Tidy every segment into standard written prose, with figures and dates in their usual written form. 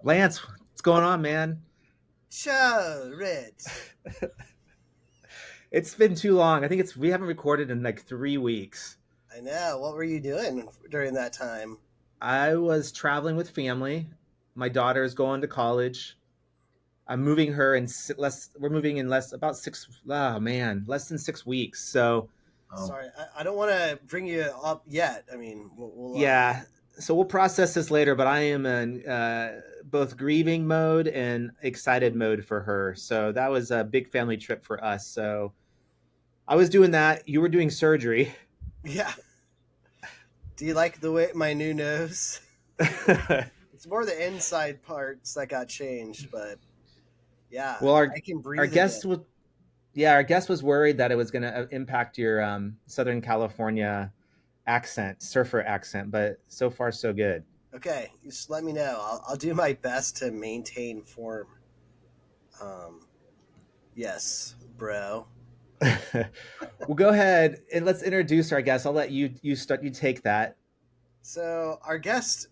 Lance, what's going on, man? Show, Rich. It's been too long. I think we haven't recorded in like 3 weeks. I know. What were you doing during that time? I was traveling with family. My daughter is going to college. I'm moving her in less. We're moving in less about six. Oh man, less than 6 weeks. So Sorry, I don't want to bring you up yet. I mean, we'll yeah. So we'll process this later. But I am in both grieving mode and excited mode for her. So that was a big family trip for us. So I was doing that. You were doing surgery. yeah. Do you like the way my new nose? It's more the inside parts that got changed, but yeah, Well, I can our breathe guest again. was our guest was worried that it was going to impact your Southern California accent, surfer accent, but so far so good. Okay, just let me know. I'll do my best to maintain form. Um, yes, bro. Well, go ahead and let's introduce our guest. I'll let you start. You take that. So our guest,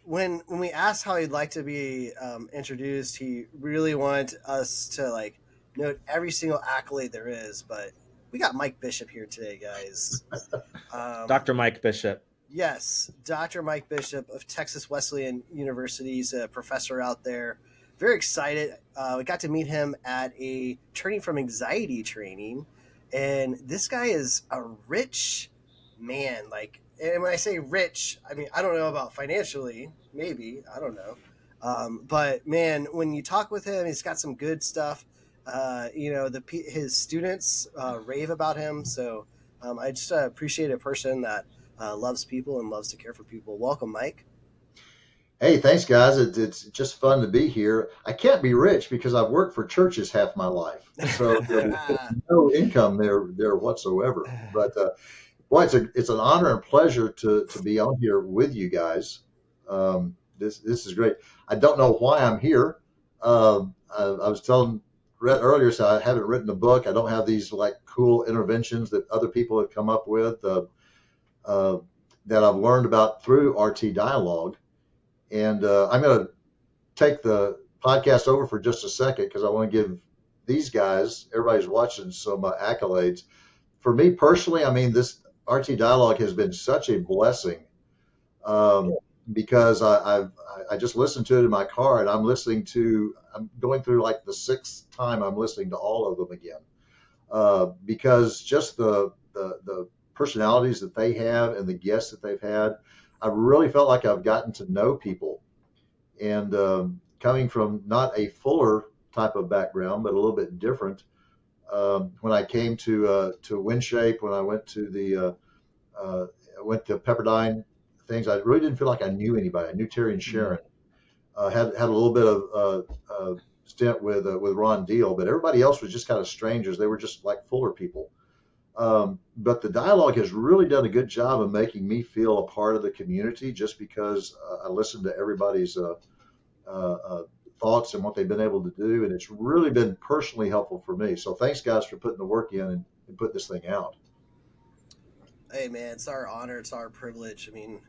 when we asked how he'd like to be introduced, he really wanted us to like note every single accolade there is. But we got Mike Bishop here today, guys. Um, Dr. Mike Bishop. yes, Dr. Mike Bishop of Texas Wesleyan University. He's a professor out there. Very excited. We got to meet him at a turning from anxiety training, and this guy is a rich man. Like, and when I say rich, I mean I don't know about financially. Maybe I don't know, but man, when you talk with him, he's got some good stuff. His students rave about him. So I just appreciate a person that loves people and loves to care for people. Welcome, Mike. Hey, thanks, guys. It's just fun to be here. I can't be rich because I've worked for churches half my life, so there's no income there whatsoever. But boy, it's an honor and pleasure to be on here with you guys. This is great. I don't know why I'm here. I was telling Rhett earlier, so I haven't written a book. I don't have these like cool interventions that other people have come up with uh, that I've learned about through RT Dialogue. And I'm going to take the podcast over for just a second because I want to give these guys, everybody's watching, some accolades. For me personally, I mean, this RT Dialogue has been such a blessing because I just listened to it in my car, and I'm going through like the sixth time I'm listening to all of them again because just the personalities that they have and the guests that they've had. I've really felt like I've gotten to know people, and coming from not a Fuller type of background, but a little bit different. When I came to WinShape, when I went to Pepperdine things, I really didn't feel like I knew anybody. I knew Terry and Sharon. Had a little bit of stint with Ron Deal, but everybody else was just kind of strangers. They were just like Fuller people. But the dialogue has really done a good job of making me feel a part of the community just because I listened to everybody's thoughts and what they've been able to do. And it's really been personally helpful for me. So thanks, guys, for putting the work in and putting this thing out. Hey, man, it's our honor. It's our privilege. I mean,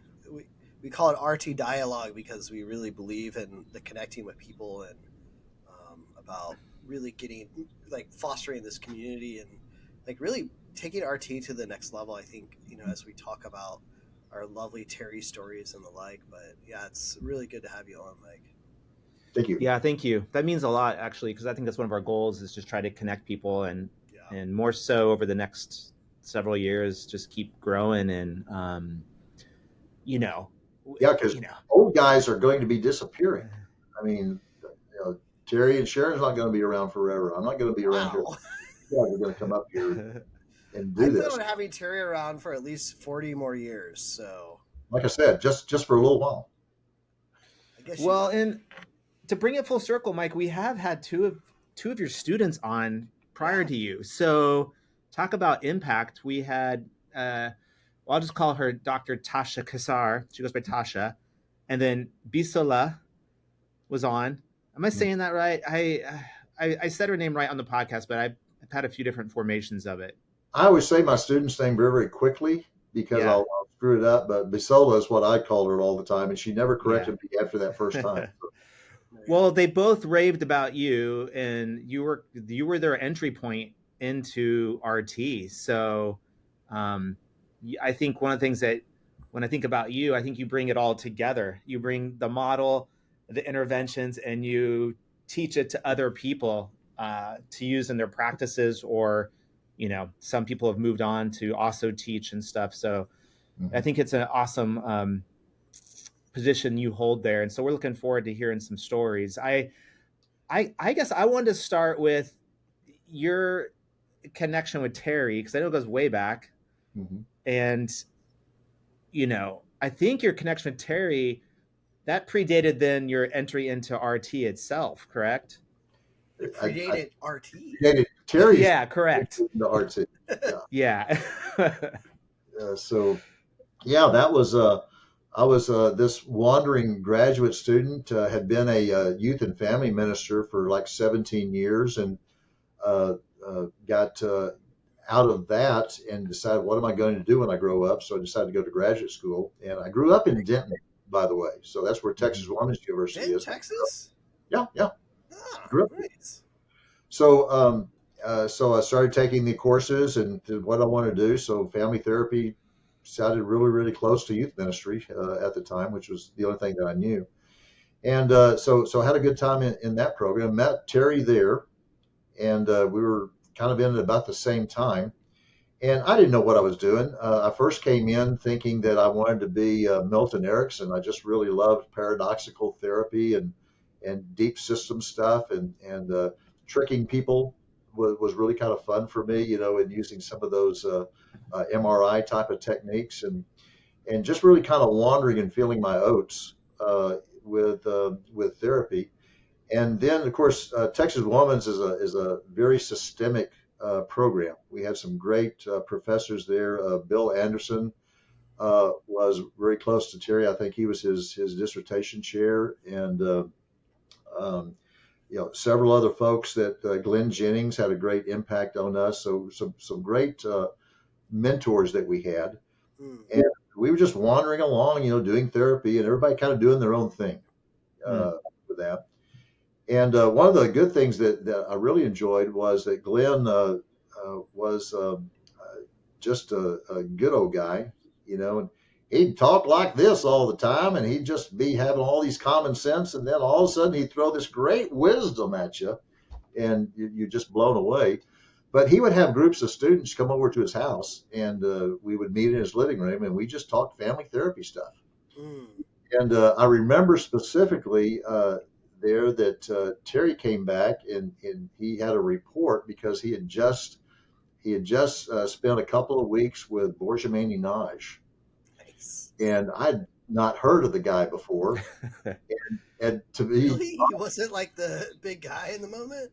we call it RT Dialogue because we really believe in the connecting with people and about really getting, like, fostering this community and, like, really taking RT to the next level. I think, as we talk about our lovely Terry stories and the like. But yeah, it's really good to have you on, Mike. Thank you. Yeah, thank you. That means a lot actually because I think that's one of our goals is just try to connect people and more so over the next several years, just keep growing and Yeah, because old guys are going to be disappearing. I mean, Terry and Sharon's not going to be around forever. I'm not going to be around here. Yeah, they're going to come up here and do I this. plan on having Terry around for at least 40 more years. So, like I said, just for a little while. I guess. Well, and to bring it full circle, Mike, we have had two of your students on prior to you. So, talk about impact. We had, I'll just call her Dr. Tasha Kassar. She goes by Tasha, and then Bisola was on. Am I saying that right? I said her name right on the podcast, but I've had a few different formations of it. I always say my student's name very, very quickly because I'll screw it up. But Bisola is what I call her all the time, and she never corrected me after that first time. Well, they both raved about you, and you were their entry point into RT. So, um, I think one of the things that when I think about you, I think you bring it all together. You bring the model, the interventions, and you teach it to other people to use in their practices, or some people have moved on to also teach and stuff. So, I Mhm. think it's an awesome position you hold there, and so we're looking forward to hearing some stories. I guess I wanted to start with your connection with Terry, because I know it goes way back, Mhm. and I think your connection with Terry that predated then your entry into RT itself, correct? It I predated RT. dated Terry's Yeah, correct. into the arts. Yeah. Yeah. So yeah, that was I was this wandering graduate student, had been a youth and family minister for like 17 years, and uh, got out of that and decided, what am I going to do when I grow up? So I decided to go to graduate school, and I grew up in Denton, by the way. So that's where Texas Mhm. Women's University Denton, is. Texas? Yeah, yeah. Ah, Grew up. nice. So, so I started taking the courses and did what I wanted to do. So, family therapy sounded really, really close to youth ministry at the time, which was the only thing that I knew. And so I had a good time in that program. Met Terry there, and we were kind of in at about the same time. And I didn't know what I was doing. I first came in thinking that I wanted to be Milton Erickson. I just really loved paradoxical therapy and deep system stuff, and tricking people was really kind of fun for me, and using some of those MRI type of techniques, and just really kind of wandering and feeling my oats with therapy. And then, of course, Texas Women's is a very systemic program. We have some great professors there. Bill Anderson was very close to Terry. I think he was his dissertation chair, and um, several other folks that Glenn Jennings had a great impact on us. So some great mentors that we had, Hmm. and we were just wandering along, doing therapy, and everybody kind of doing their own thing Mm. with that. And one of the good things that I really enjoyed was that Glenn was just a good old guy, and he'd talk like this all the time, and he'd just be having all these common sense, and then all of a sudden he'd throw this great wisdom at you, and you're just blown away. But he would have groups of students come over to his house, and we would meet in his living room, and we just talked family therapy stuff. Hmm. And I remember specifically there that Terry came back, and he had a report because he had just spent a couple of weeks with Borjamani Naj, Nice. and I'd not heard of the guy before. And to me, Really? He wasn't like the big guy in the moment?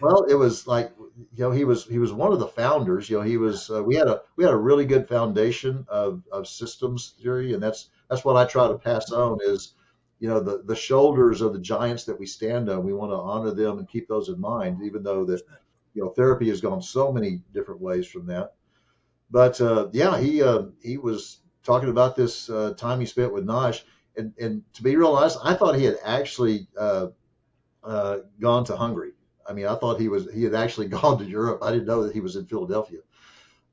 well, it was like, he was one of the founders. He was we had a really good foundation of systems theory, and that's what I try to pass on is, the shoulders of the giants that we stand on. We want to honor them and keep those in mind, even though that therapy has gone so many different ways from that. But yeah, he was talking about this time he spent with Nash, and to be real honest, I thought he had actually gone to Hungary. I mean, I thought he had actually gone to Europe. I didn't know that he was in Philadelphia.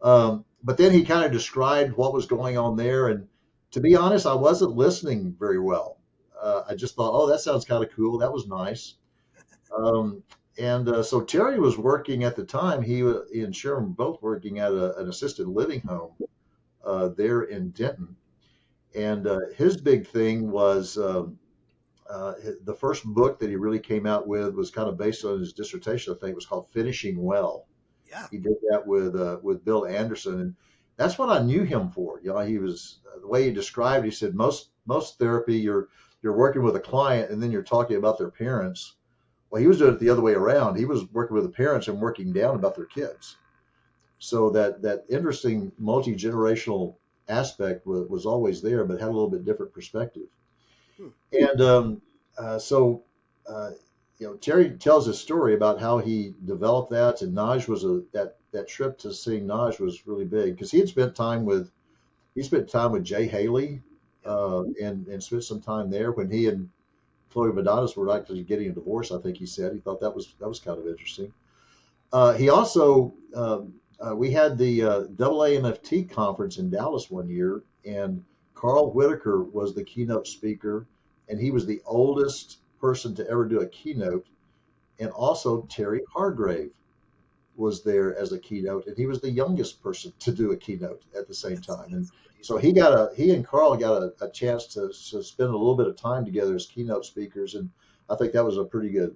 But then he kind of described what was going on there, and to be honest, I wasn't listening very well. I just thought, oh, that sounds kind of cool. That was nice. Um, and so Terry was working at the time. He and Sharon were both working at an assisted living home there in Denton. And his big thing was the first book that he really came out with was kind of based on his dissertation. I think it was called Finishing Well. Yeah. He did that with Bill Anderson, and that's what I knew him for. He was the way he described. He said most therapy, you're working with a client and then you're talking about their parents. Well, he was doing it the other way around. He was working with the parents and working down about their kids. So that interesting multi-generational aspect was always there, but had a little bit different perspective. Hmm. And so, uh, Terry tells a story about how he developed that, and Naj was that trip to seeing Naj was really big because he spent time with Jay Haley, Yep. and spent some time there when he and Chloe Madanis were actually getting a divorce. I think he said he thought that was kind of interesting. He also we had the AAMFT conference in Dallas one year, and Carl Whitaker was the keynote speaker, and he was the oldest person to ever do a keynote, and also Terry Hargrave was there as a keynote, and he was the youngest person to do a keynote at the same time. And so he and Carl got a chance to spend a little bit of time together as keynote speakers, and I think that was a pretty good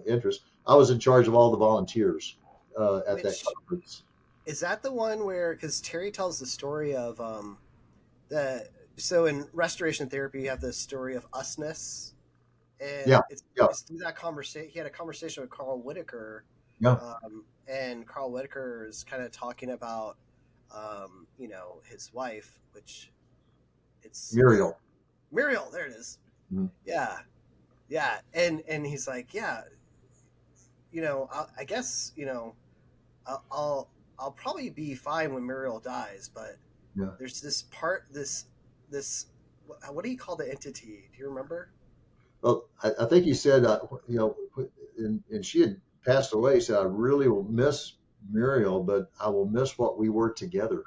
interest. I was in charge of all the volunteers at that conference. Is that the one where, because Terry tells the story of so in restoration therapy, you have the story of usness, and it's through that conversation. He had a conversation with Carl Whitaker, and Carl Whitaker is kind of talking about, his wife, which it's Muriel. There it is. Mm-hmm. Yeah, and he's like, I guess I'll probably be fine when Muriel dies, but there's this part, this what do you call the entity? Do you remember? Well, I think he said, and she had passed away. He said, I really will miss Muriel, but I will miss what we were together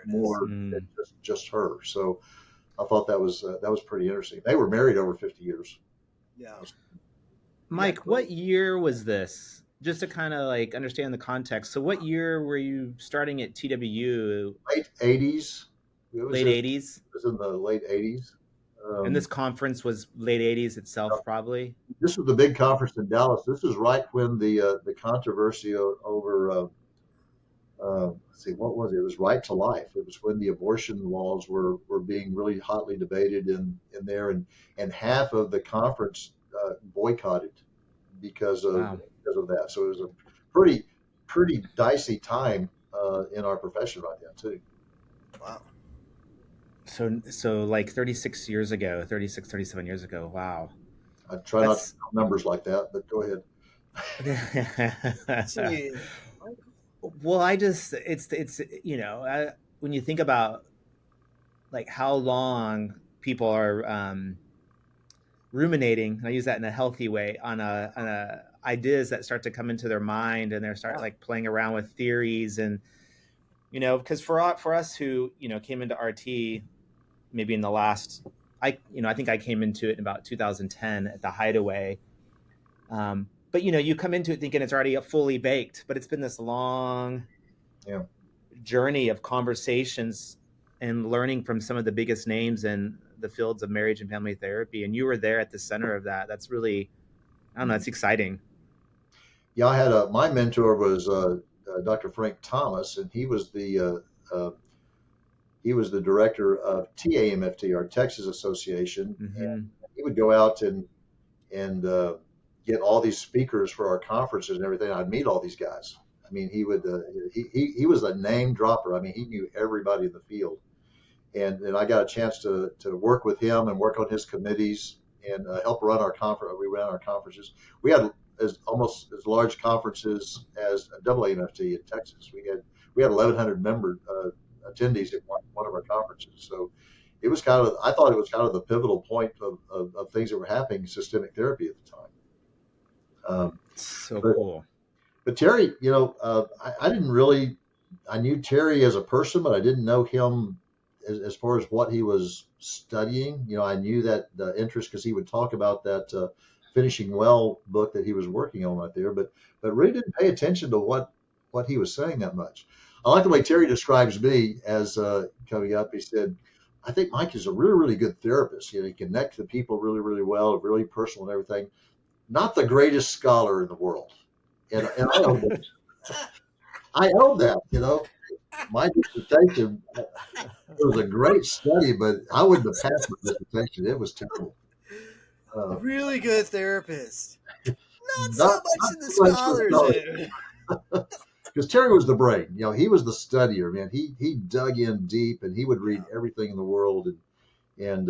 more than just her. So I thought that was pretty interesting. They were married over 50 years. Yeah. Mike, what year was this? Just to kind of like understand the context. So what year were you starting at TWU? Late 80s. Late 80s? It was in the late 80s. And this conference was late 80s itself, probably? This was the big conference in Dallas. This is right when the controversy over, let's see, what was it? It was right to life. It was when the abortion laws were being really hotly debated in there, and half of the conference boycotted because of that. So it was a pretty dicey time in our profession right then too. Wow. So like 37 years ago. Wow. I try not to count numbers like that, but go ahead. Well, it's when you think about like how long people are ruminating, and I use that in a healthy way, on ideas that start to come into their mind, and they start like playing around with theories, and because for us who came into RT maybe in the last, I think I came into it in about 2010 at the Hideaway, but you come into it thinking it's already fully baked, but it's been this long journey of conversations and learning from some of the biggest names in the fields of marriage and family therapy, and you were there at the center of that. That's really, I don't know, it's exciting. Yeah, I had my mentor was Dr. Frank Thomas, and he was the director of TAMFT, our Texas Association, and he would go out and get all these speakers for our conferences and everything. I'd meet all these guys. I mean, he would he was a name dropper. I mean, he knew everybody in the field, and I got a chance to work with him and work on his committees and help run our conference. We ran our conferences. We had almost as large conferences as AAMFT in Texas. We had 1,100 member attendees at one of our conferences. So it was I thought it was kind of the pivotal point of things that were happening in systemic therapy at the time. Cool. But Terry, I didn't really, I knew Terry as a person, but I didn't know him as far as what he was studying. I knew that the interest because he would talk about that Finishing Well book that he was working on right there, but really didn't pay attention to what he was saying that much. I like the way Terry describes me as coming up. He said, I think Mike is a really, really good therapist. He connects to people really, really well, really personal and everything. Not the greatest scholar in the world. And I own that. I own that, My dissertation, it was a great study, but I wouldn't have passed my dissertation. It was terrible. Really good therapist. Not so much in the scholars. Because Terry was the brain. He was the studier, man. He dug in deep, and he would read everything in the world, and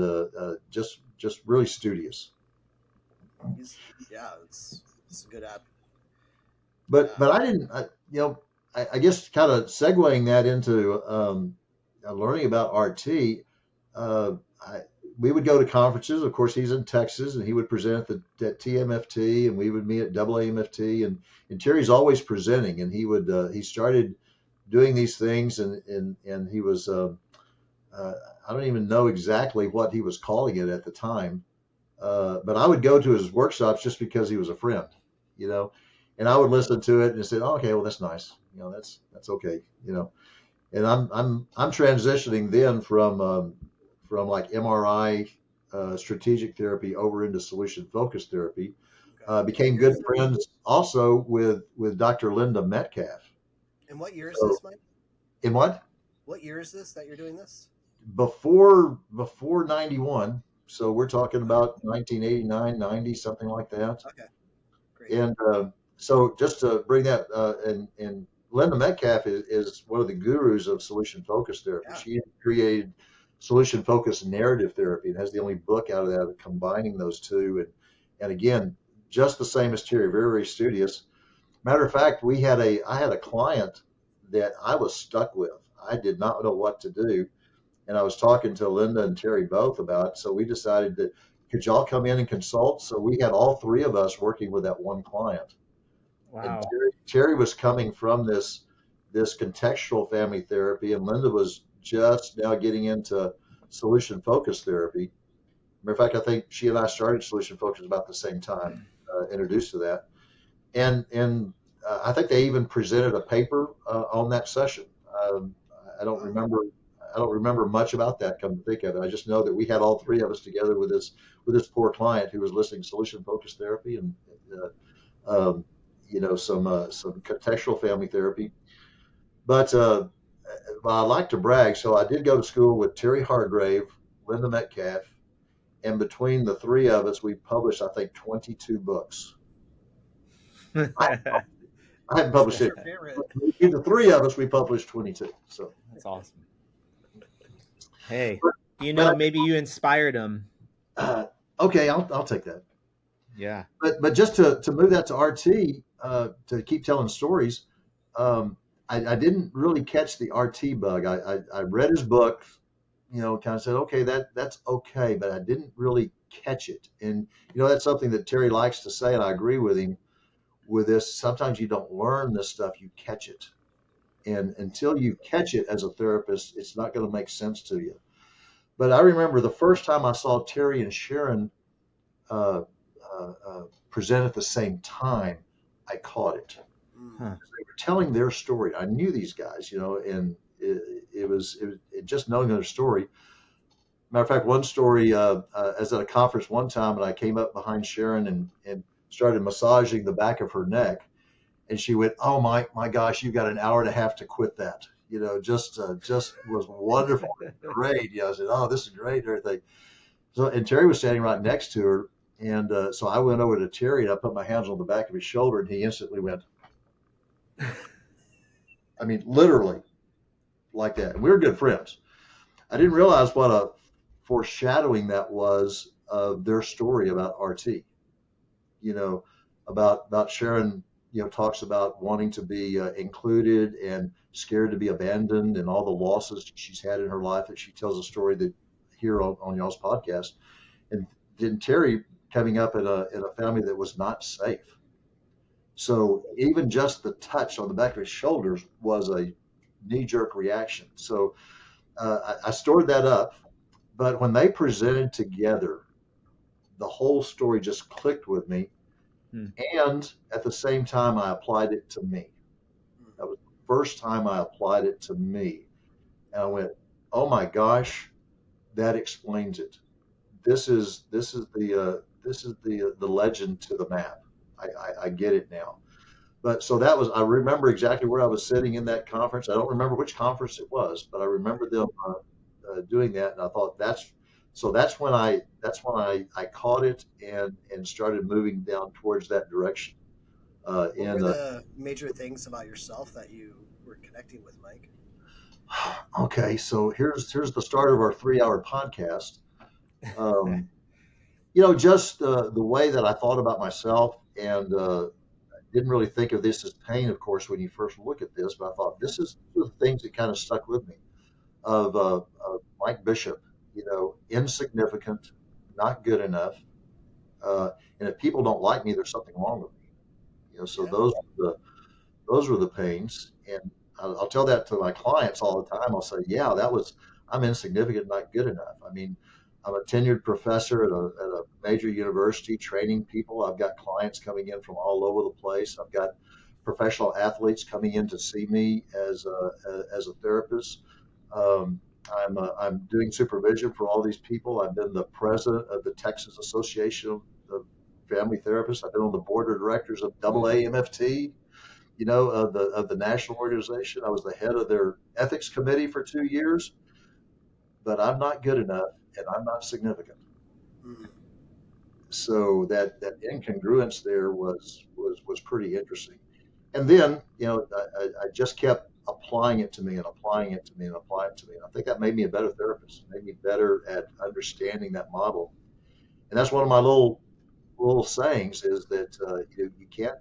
just really studious. It's a good app. But I didn't, I guess kind of segueing that into learning about RT, we would go to conferences. Of course, he's in Texas, and he would present at TMFT, and we would meet at AAMFT. And Terry's always presenting, and he started doing these things, and he was I don't even know exactly what he was calling it at the time, but I would go to his workshops just because he was a friend, you know, and I would listen to it and say, oh, okay, well that's nice, you know, that's okay, you know, and I'm transitioning then from like MRI strategic therapy over into solution focused therapy. Became good friends also with Dr. Linda Metcalf. And what year is this, Mike? In what? What year is this that you're doing this? Before 91. So we're talking about 1989, 90, something like that. Okay, great. And so just to bring that, and Linda Metcalf is one of the gurus of solution focused therapy. Yeah. She created solution focused narrative therapy and has the only book out of that combining those two. And again, just the same as Terry, very, very studious. Matter of fact, I had a client that I was stuck with. I did not know what to do. And I was talking to Linda and Terry both about it. So we decided that, could y'all come in and consult? So we had all three of us working with that one client. Wow. And Terry was coming from this contextual family therapy, and Linda was just now getting into solution focused therapy. Matter of fact, I think she and I started solution focused about the same time, introduced to that. And I think they even presented a paper on that session. I don't remember much about that, come to think of it. I just know that we had all three of us together with this poor client who was listening to solution focused therapy and some contextual family therapy. But I like to brag, so I did go to school with Terry Hargrave, Linda Metcalf, and between the three of us, we published, I think, 22 books. I haven't published it. In the three of us, we published 22. So that's awesome. Hey, maybe you inspired him. Okay, I'll take that. Yeah. But just to move that to RT, to keep telling stories, I didn't really catch the RT bug. I read his book, kind of said, okay, that's okay, but I didn't really catch it. And that's something that Terry likes to say, and I agree with him with this. Sometimes you don't learn this stuff, you catch it. And until you catch it as a therapist, it's not going to make sense to you. But I remember the first time I saw Terry and Sharon present at the same time, I caught it. Huh. They were telling their story. I knew these guys, and it was just knowing their story. Matter of fact, one story, I was at a conference one time, and I came up behind Sharon and started massaging the back of her neck. And she went, "Oh my gosh, you got an hour and a half to quit that." Just was wonderful, great. I said, "Oh, this is great," and everything. So, and Terry was standing right next to her, and so I went over to Terry and I put my hands on the back of his shoulder, and he instantly went, I mean, literally, like that. And we were good friends. I didn't realize what a foreshadowing that was of their story about RT. About Sharon. Talks about wanting to be included and scared to be abandoned and all the losses she's had in her life that she tells a story that here on y'all's podcast. And then Terry coming up in a family that was not safe. So even just the touch on the back of his shoulders was a knee-jerk reaction. So I stored that up. But when they presented together, the whole story just clicked with me. And at the same time, I applied it to me. That was the first time I applied it to me. And I went, "Oh my gosh, that explains it. This is the legend to the map. I get it now." But so that was, I remember exactly where I was sitting in that conference. I don't remember which conference it was, but I remember them doing that. And I thought that's when I caught it and started moving down towards that direction. What were the major things about yourself that you were connecting with, Mike? Okay, so here's the start of our 3-hour podcast. Just the way that I thought about myself, and didn't really think of this as pain, of course, when you first look at this. But I thought this is the things that kind of stuck with me of Mike Bishop. insignificant, not good enough. And if people don't like me, there's something wrong with me. So Yeah. those were the pains. And I'll tell that to my clients all the time. I'll say, yeah, I'm insignificant, not good enough. I mean, I'm a tenured professor at a major university training people. I've got clients coming in from all over the place. I've got professional athletes coming in to see me as a therapist. Um, I'm doing supervision for all these people. I've been the president of the Texas Association of Family Therapists. I've been on the board of directors of AAMFT, of the national organization. I was the head of their ethics committee for 2 years, but I'm not good enough and I'm not significant. Mm. So that incongruence there was pretty interesting. And then, I just kept applying it to me and applying it to me and applying it to me. And I think that made me a better therapist, made me better at understanding that model. And that's one of my little sayings is that you can't,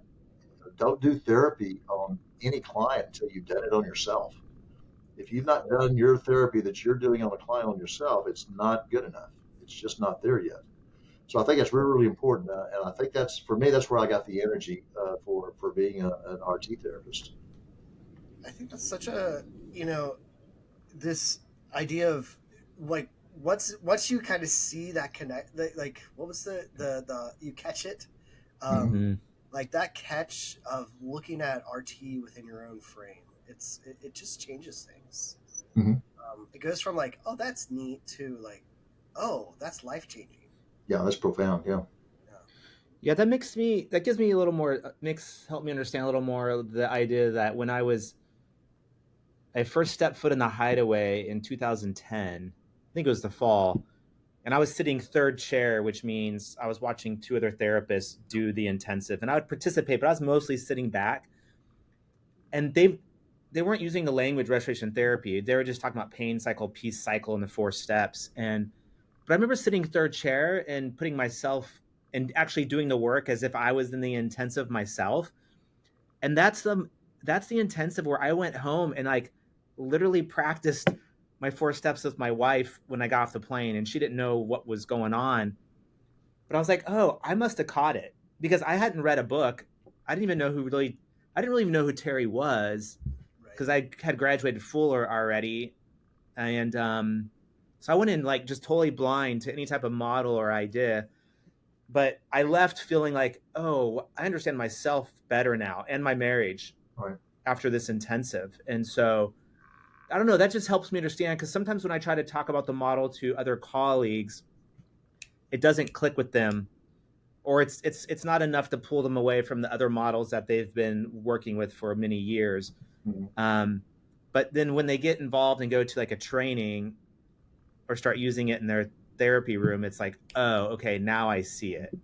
don't do therapy on any client until you've done it on yourself. If you've not done your therapy that you're doing on a client on yourself, it's not good enough. It's just not there yet. So I think it's really, really important, and I think for me, that's where I got the energy for being an RT therapist. I think that's such a, this idea of like once you kind of see that connect, like what was the you catch it, Mm-hmm. like that catch of looking at RT within your own frame. It just changes things. Mm-hmm. It goes from like, oh, that's neat to like, oh, that's life changing. Yeah, that's profound. Yeah. Yeah, that gives me a little more help me understand a little more of the idea that when I first stepped foot in the Hideaway in 2010, I think it was the fall, and I was sitting third chair, which means I was watching two other therapists do the intensive, and I would participate, but I was mostly sitting back. And they weren't using the language restoration therapy; they were just talking about pain cycle, peace cycle, and the 4 steps. But I remember sitting third chair and putting myself and actually doing the work as if I was in the intensive myself. And that's the intensive where I went home and like literally practiced my 4 steps with my wife when I got off the plane, and she didn't know what was going on. But I was like, oh, I must have caught it because I hadn't read a book. I didn't really even know who Terry was because I had graduated Fuller already. And so I went in like just totally blind to any type of model or idea. But I left feeling like, oh, I understand myself better now and my marriage Right. after this intensive. And so I don't know, that just helps me understand because sometimes when I try to talk about the model to other colleagues, it doesn't click with them, or it's not enough to pull them away from the other models that they've been working with for many years. Mm-hmm. But then when they get involved and go to like a training or start using it in their therapy room, it's like, oh, okay, now I see it.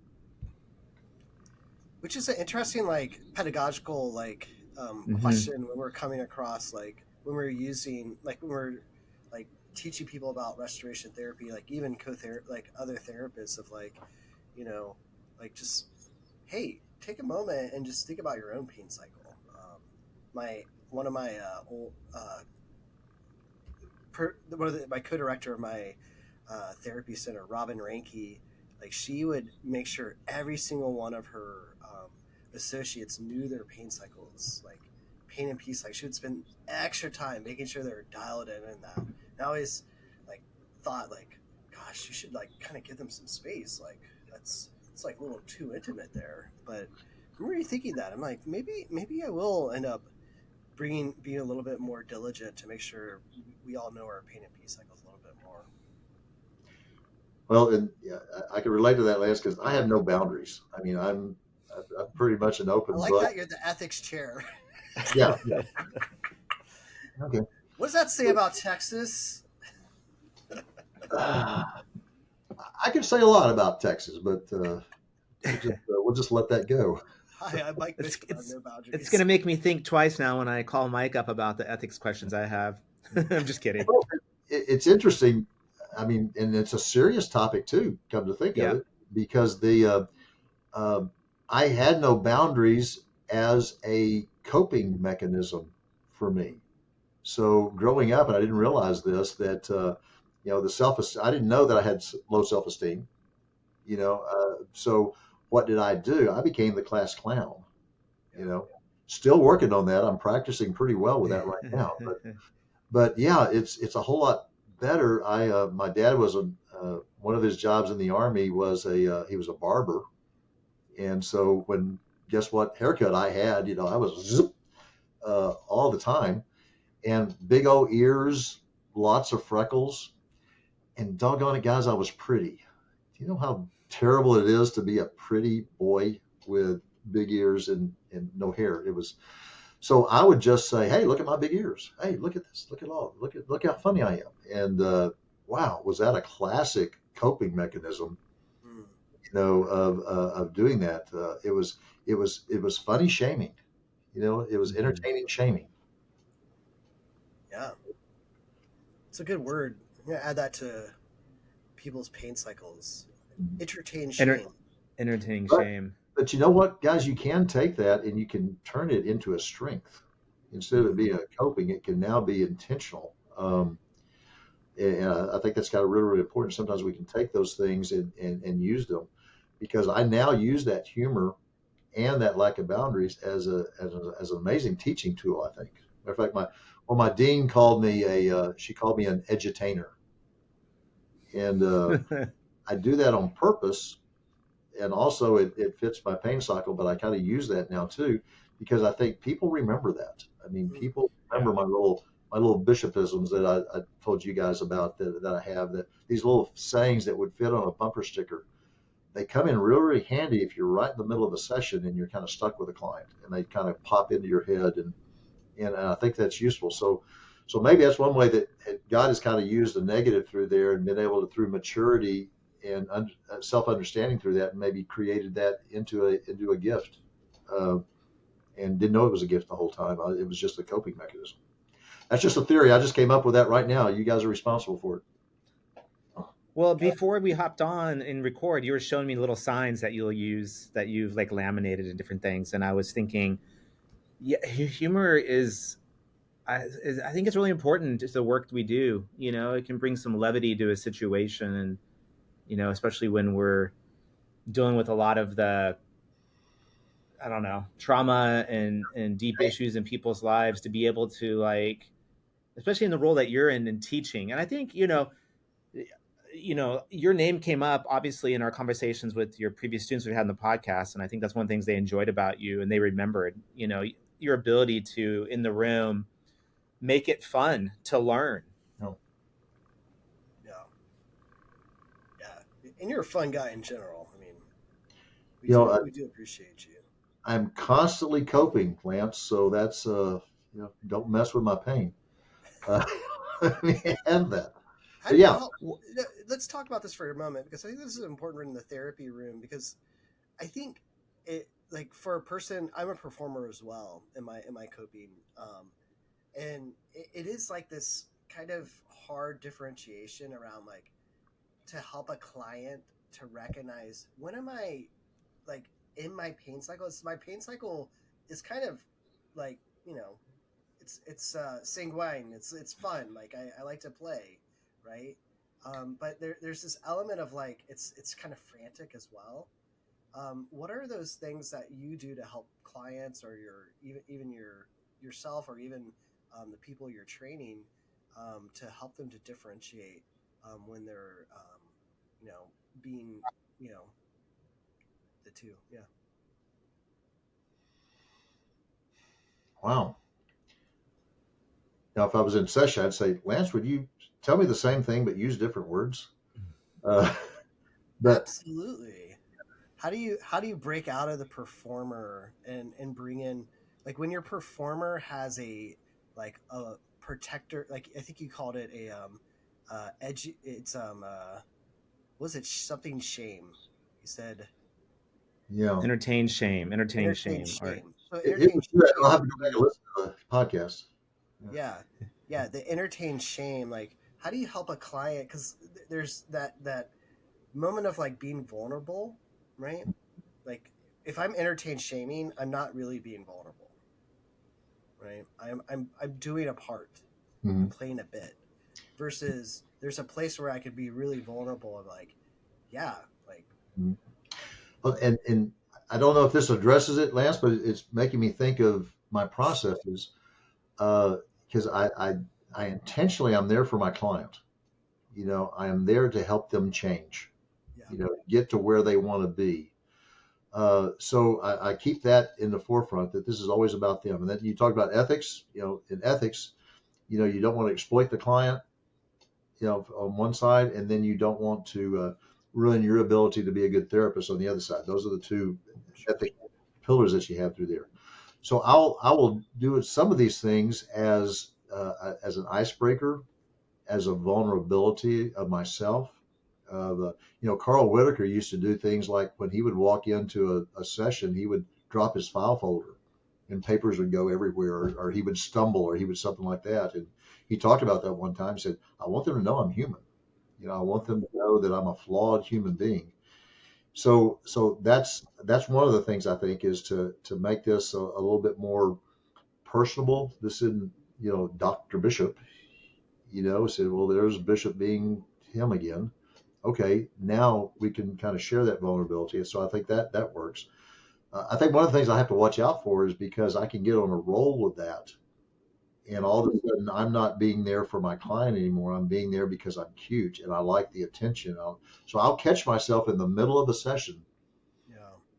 Which is an interesting like pedagogical like Mm-hmm. question when we're coming across like when we're using like when we're like teaching people about restoration therapy, like even like other therapists of like, like just, hey, take a moment and just think about your own pain cycle. One of my old my co-director of my therapy center, Robin Ranke, like she would make sure every single one of her associates knew their pain cycles, like pain and peace. Like she would spend extra time making sure they were dialed in and that. And I always like thought like, gosh, you should like kind of give them some space. Like it's like a little too intimate there. But I remember thinking that I'm like maybe I will end up being a little bit more diligent to make sure we all know our pain and peace cycles a little bit more. Well, and yeah, I can relate to that, Lance, because I have no boundaries. I mean, I'm pretty much an open I like book. that you're the ethics chair. Yeah. Okay. What does that say about Texas? I can say a lot about Texas, but we'll just let that go. Hi, I'm Mike Bishop. No boundaries. It's going to make me think twice now when I call Mike up about the ethics questions I have. I'm just kidding. Well, it's interesting. I mean, and it's a serious topic too, come to think of it, because I had no boundaries as a coping mechanism for me. So growing up, and I didn't realize this, that I didn't know that I had low self-esteem, so what did I do? I became the class clown, you know, still working on that. I'm practicing pretty well with that right now, but yeah, it's a whole lot better. My dad was one of his jobs in the army was he was a barber, and so guess what haircut I had, I was zip, all the time, and big old ears, lots of freckles, and doggone it, guys, I was pretty. Do you know how terrible it is to be a pretty boy with big ears and no hair? It was so I would just say, "Hey, look at my big ears. Hey, look at this. Look how funny I am." And wow, was that a classic coping mechanism? Mm. Of doing that. It was funny shaming. It was entertaining shaming. Yeah, it's a good word. I'm gonna add that to people's pain cycles. Entertain Enter- shame. entertaining But shame. but you know what, guys, you can take that and you can turn it into a strength. Instead of it being a coping, it can now be intentional. And I think that's kind of really, really important. Sometimes we can take those things and use them, because I now use that humor and that lack of boundaries as an amazing teaching tool. I think. Matter of fact, my dean called me she called me an edutainer, and I do that on purpose, and also it fits my pain cycle. But I kind of use that now too, because I think people remember that. I mean, Mm. people remember my little bishopisms that I told you guys about, that I have, that these little sayings that would fit on a bumper sticker. They come in really, really handy if you're right in the middle of a session and you're kind of stuck with a client, and they kind of pop into your head, and I think that's useful. So maybe that's one way that God has kind of used the negative through there and been able to, through maturity and self-understanding through that, and maybe created that into a gift, uh, and didn't know it was a gift the whole time. It was just a coping mechanism. That's just a theory. I just came up with that right now. You guys are responsible for it. Well, before we hopped on and record, you were showing me little signs that you'll use that you've like laminated and different things, and I was thinking, yeah, humor I think it's really important to the work we do. It can bring some levity to a situation, and especially when we're dealing with a lot of the, I don't know, trauma and deep issues in people's lives, to be able to, like, especially in the role that you're in teaching. And I think your name came up obviously in our conversations with your previous students we had on the podcast, and I think that's one of the things they enjoyed about you, and they remembered your ability to, in the room, make it fun to learn. No. Yeah, yeah, and you're a fun guy in general. I mean, we You know, do we do appreciate you. I'm constantly coping, Lance. So that's don't mess with my pain. Uh, let me have that. How But do you yeah, help? Let's talk about this for a moment, because I think this is important in the therapy room, because I think it, like, for a person, I'm a performer as well in my coping, and it is like this kind of hard differentiation around, like, to help a client to recognize, when am I, like, in my pain cycle. My pain cycle is kind of like, it's sanguine. It's fun. Like, I like to play, right? But there's this element of, like, it's kind of frantic as well. What are those things that you do to help clients, or even yourself, or even the people you're training, to help them to differentiate when they're being, you know the two? Yeah. wow. Now, if I was in session, I'd say, Lance, would you tell me the same thing but use different words? Uh, but Absolutely. How do you break out of the performer, and bring in, like, when your performer has a protector, like, I think you called it a edge, it's was it something shame? You said yeah, Entertain entertain shame, or shame. So it entertain was good. I'll shame have to go would back be, and listen to the podcast. Yeah. yeah, yeah, the entertain shame. Like, how do you help a client, because there's that moment of, like, being vulnerable, right? Like, if I'm entertain shaming, I'm not really being vulnerable, right? I'm doing a part. I'm Mhm. playing a bit. versus there's a place where I could be really vulnerable and like, yeah, like, Well, and I don't know if this addresses it, Lance, but it's making me think of my processes because I intentionally I'm there for my client. I am there to help them change. yeah, Get to where they want to be. So I keep that in the forefront that this is always about them. And then you talk about ethics. In ethics, you don't want to exploit the client. On one side, and then you don't want to ruin your ability to be a good therapist on the other side. Those are the two sure. ethic pillars that you have through there. So I will do some of these things as an icebreaker, as a vulnerability of myself. Carl Whitaker used to do things like when he would walk into a session, he would drop his file folder and papers would go everywhere, or he would stumble, or he would something like that. And he talked about that one time. He said, I want them to know I'm human. I want them to know that I'm a flawed human being. So that's one of the things I think is to make this a little bit more personable. This isn't, Dr. Bishop, said, well, there's Bishop being him again. Okay, now we can kind of share that vulnerability. And so I think that works. I think one of the things I have to watch out for is because I can get on a roll with that. And all of a sudden, I'm not being there for my client anymore. I'm being there because I'm cute and I like the attention. So I'll catch myself in the middle of a session Yeah.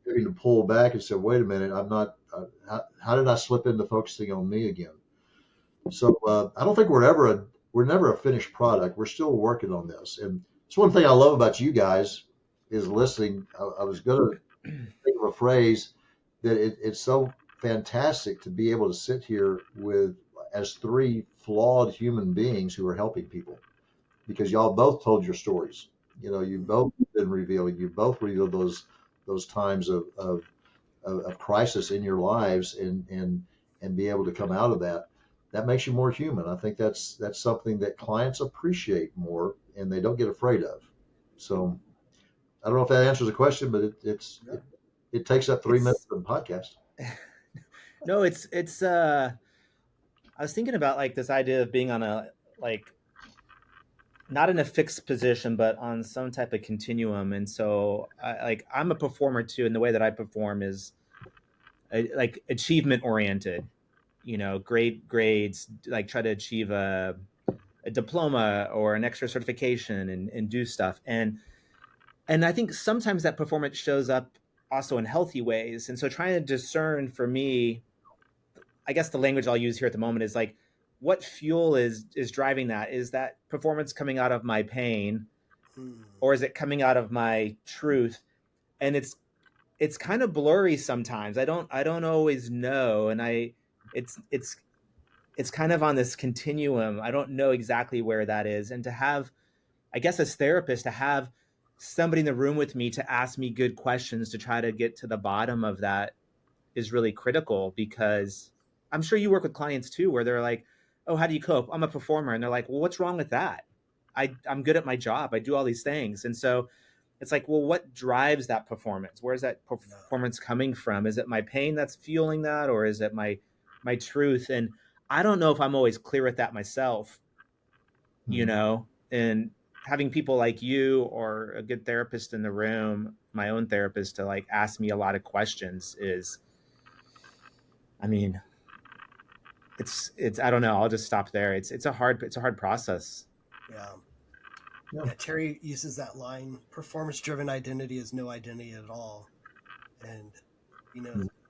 having to pull back and say, wait a minute, I'm not, how did I slip into focusing on me again? So I don't think we're never a finished product. We're still working on this. And it's one thing I love about you guys is listening. I was going to think of a phrase that it's so fantastic to be able to sit here as three flawed human beings who are helping people, because y'all both told your stories. You've both been revealing. You both revealed those times of crisis in your lives, and be able to come out of that. That makes you more human. I think that's something that clients appreciate more, and they don't get afraid of. So I don't know if that answers the question, but it takes up 3 minutes of the podcast. No, it's I was thinking about like this idea of being on a like not in a fixed position, but on some type of continuum. And so I'm a performer too, and the way that I perform is like achievement oriented, great grades, like try to achieve a diploma or an extra certification and do stuff. And I think sometimes that performance shows up also in healthy ways. And so trying to discern for me, I guess the language I'll use here at the moment is like, what fuel is driving that? Is that performance coming out of my pain, or is it coming out of my truth? And it's kind of blurry sometimes. I don't always know, and it's kind of on this continuum. I don't know exactly where that is. And to have, I guess, as therapist, to have somebody in the room with me to ask me good questions to try to get to the bottom of that is really critical, because I'm sure you work with clients too, where they're like, oh, how do you cope? I'm a performer. And they're like, well, what's wrong with that? I'm good at my job. I do all these things. And so it's like, well, what drives that performance? Where's that performance coming from? Is it my pain that's fueling that? Or is it my truth? And I don't know if I'm always clear with that myself, and having people like you or a good therapist in the room, my own therapist, to like ask me a lot of questions is, I mean, it's I don't know. I'll just stop there. It's a hard process. Yeah. Terry uses that line: performance-driven identity is no identity at all. And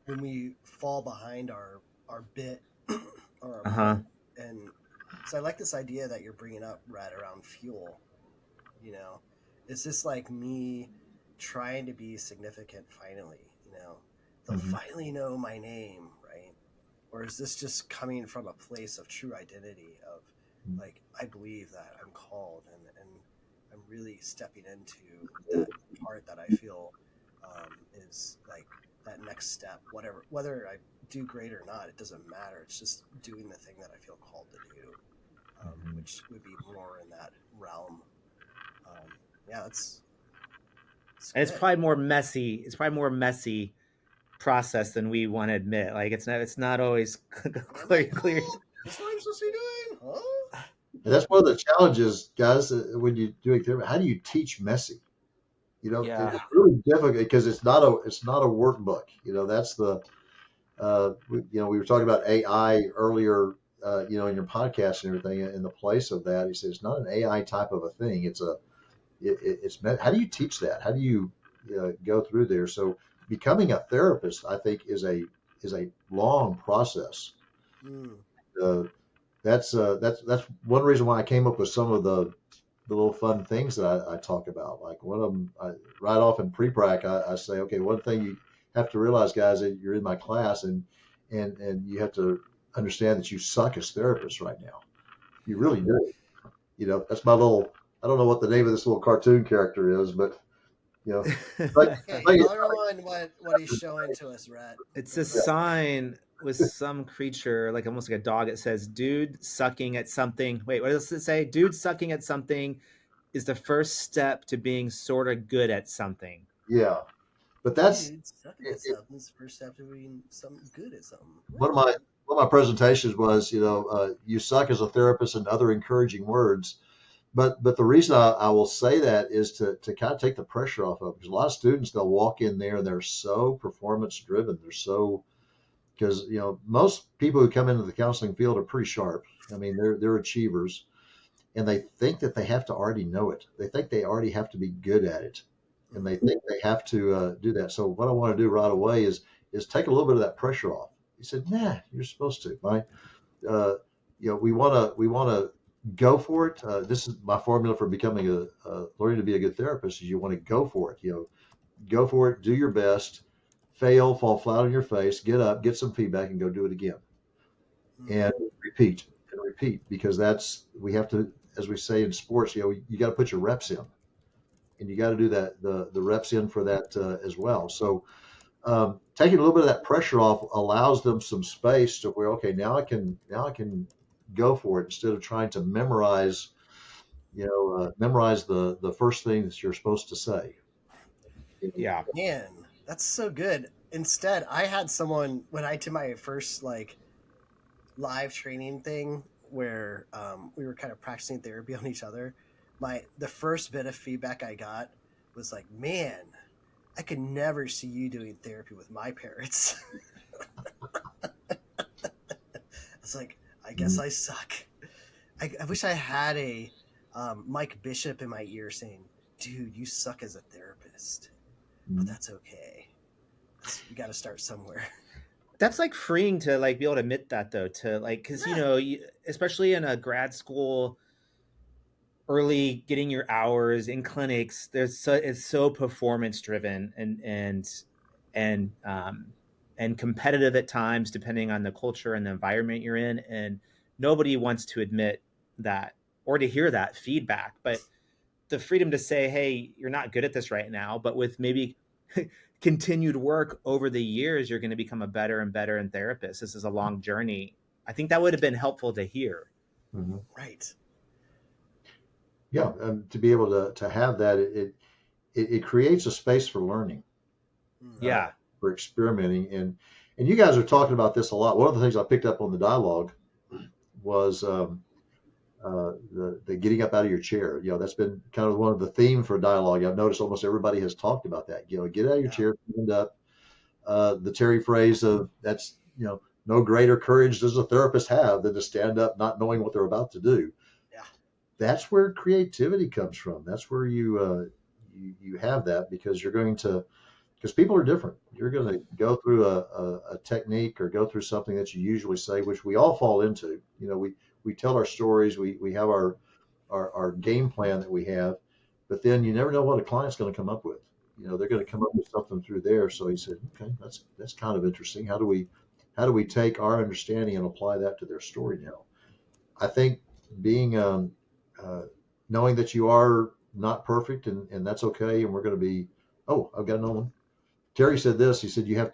when we fall behind our bit or our part, and so I like this idea that you're bringing up, Brad, around fuel. It's just like me trying to be significant finally. They'll finally know my name, right? Or is this just coming from a place of true identity of like, I believe that I'm called, and I'm really stepping into that part that I feel is like that next step, whether I do great or not, it doesn't matter. It's just doing the thing that I feel called to do, which would be more in that realm. And it's probably more messy. It's probably more messy process than we want to admit. Like it's not always clear. That's what I'm supposed to be doing, huh? And that's one of the challenges, guys, when you're doing therapy. How do you teach messy? Yeah. It's really difficult because it's not a workbook. That's we were talking about AI earlier, in your podcast and everything. In the place of that, he said it's not an AI type of a thing. It's meant. How do you teach that? How do you go through there? So becoming a therapist, I think, is a long process. Mm. Uh, that's one reason why I came up with some of the little fun things that I talk about. Like one of them, right off in pre-prac, I say, okay, one thing you have to realize, guys, that you're in my class, and you have to understand that you suck as therapists right now. You really do. That's my little. I don't know what the name of this little cartoon character is, but you know, like, Okay, like, color on what he's showing to us, Rhett. It's a sign with some creature, like almost like a dog. It says, "Dude sucking at something." Wait, what does it say? "Dude sucking at something is the first step to being sort of good at something." yeah. But that's Dude, sucking it, at something's the first step to being something good at something. one of my presentations was, you suck as a therapist and other encouraging words. But the reason I will say that is to kind of take the pressure off of it. Because a lot of students, they'll walk in there and they're so performance driven. They're so because most people who come into the counseling field are pretty sharp. I mean, they're achievers, and they think that they have to already know it. They think they already have to be good at it, and they think they have to do that. So what I want to do right away is take a little bit of that pressure off. He said, "Nah, you're supposed to, right? We want to go for it. This is my formula for becoming learning to be a good therapist. Is you want to go for it. Go for it. Do your best. Fail, fall flat on your face. Get up, get some feedback, and go do it again. And repeat because we have to, as we say in sports. You got to put your reps in, and you got to do that the reps in for that as well. So taking a little bit of that pressure off allows them some space to where, okay, now I can go for it instead of trying to memorize the first thing that you're supposed to say. Yeah. Man, that's so good. Instead, I had someone when I did my first live training thing where we were kind of practicing therapy on each other. The first bit of feedback I got was like, "Man, I could never see you doing therapy with my parents." It's like, I guess I suck. I wish I had a Mike Bishop in my ear saying, "Dude, you suck as a therapist, but that's okay. You got to start somewhere." That's like freeing to like be able to admit that though, to like, because especially in a grad school, early getting your hours in clinics, it's so performance driven and and competitive at times, depending on the culture and the environment you're in, and nobody wants to admit that or to hear that feedback. But the freedom to say, "Hey, you're not good at this right now," but with maybe continued work over the years, you're going to become a better and better in therapist. This is a long journey. I think that would have been helpful to hear. Mm-hmm. Right. Yeah, to be able to have that, it creates a space for learning, Yeah. for experimenting, and you guys are talking about this a lot. One of the things I picked up on the dialogue was the getting up out of your chair. That's been kind of one of the theme for dialogue. I've noticed almost everybody has talked about that. Get out of your chair, stand up. The Terry phrase of that's no greater courage does a therapist have than to stand up not knowing what they're about to do. Yeah. That's where creativity comes from. That's where you have that because because people are different. You're going to go through a technique or go through something that you usually say, which we all fall into. We tell our stories, we have our game plan that we have, but then you never know what a client's going to come up with. They're going to come up with something through there. So he said, okay, that's kind of interesting. How do we take our understanding and apply that to their story now? I think being knowing that you are not perfect and that's okay, and we're going to be. Oh, I've got another one. Terry said this. He said you This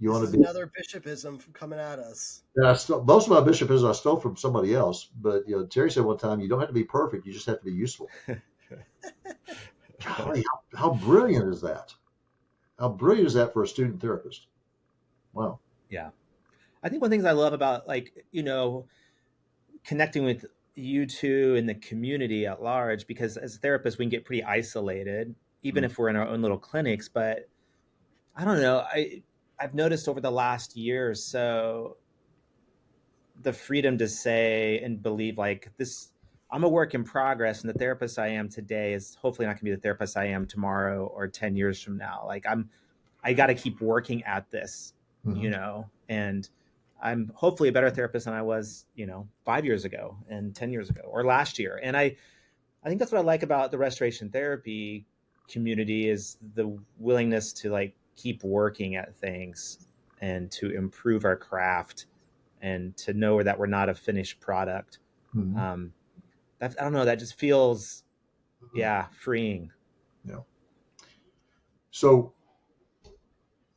want is to be. another bishopism coming at us. And most of my bishopism I stole from somebody else, but Terry said one time you don't have to be perfect, you just have to be useful. Golly, how brilliant is that? How brilliant is that for a student therapist? Wow. Yeah. I think one of the things I love about connecting with you two and the community at large, because as therapists we can get pretty isolated even if we're in our own little clinics. But I don't know, I've noticed over the last year or so the freedom to say and believe like this, I'm a work in progress, and the therapist I am today is hopefully not going to be the therapist I am tomorrow or 10 years from now. Like I got to keep working at this, Mm-hmm. and I'm hopefully a better therapist than I was, 5 years ago and 10 years ago or last year. And I think that's what I like about the restoration therapy community is the willingness to like keep working at things and to improve our craft and to know that we're not a finished product. Mm-hmm. I don't know, that just feels, Mm-hmm. freeing. Yeah. So,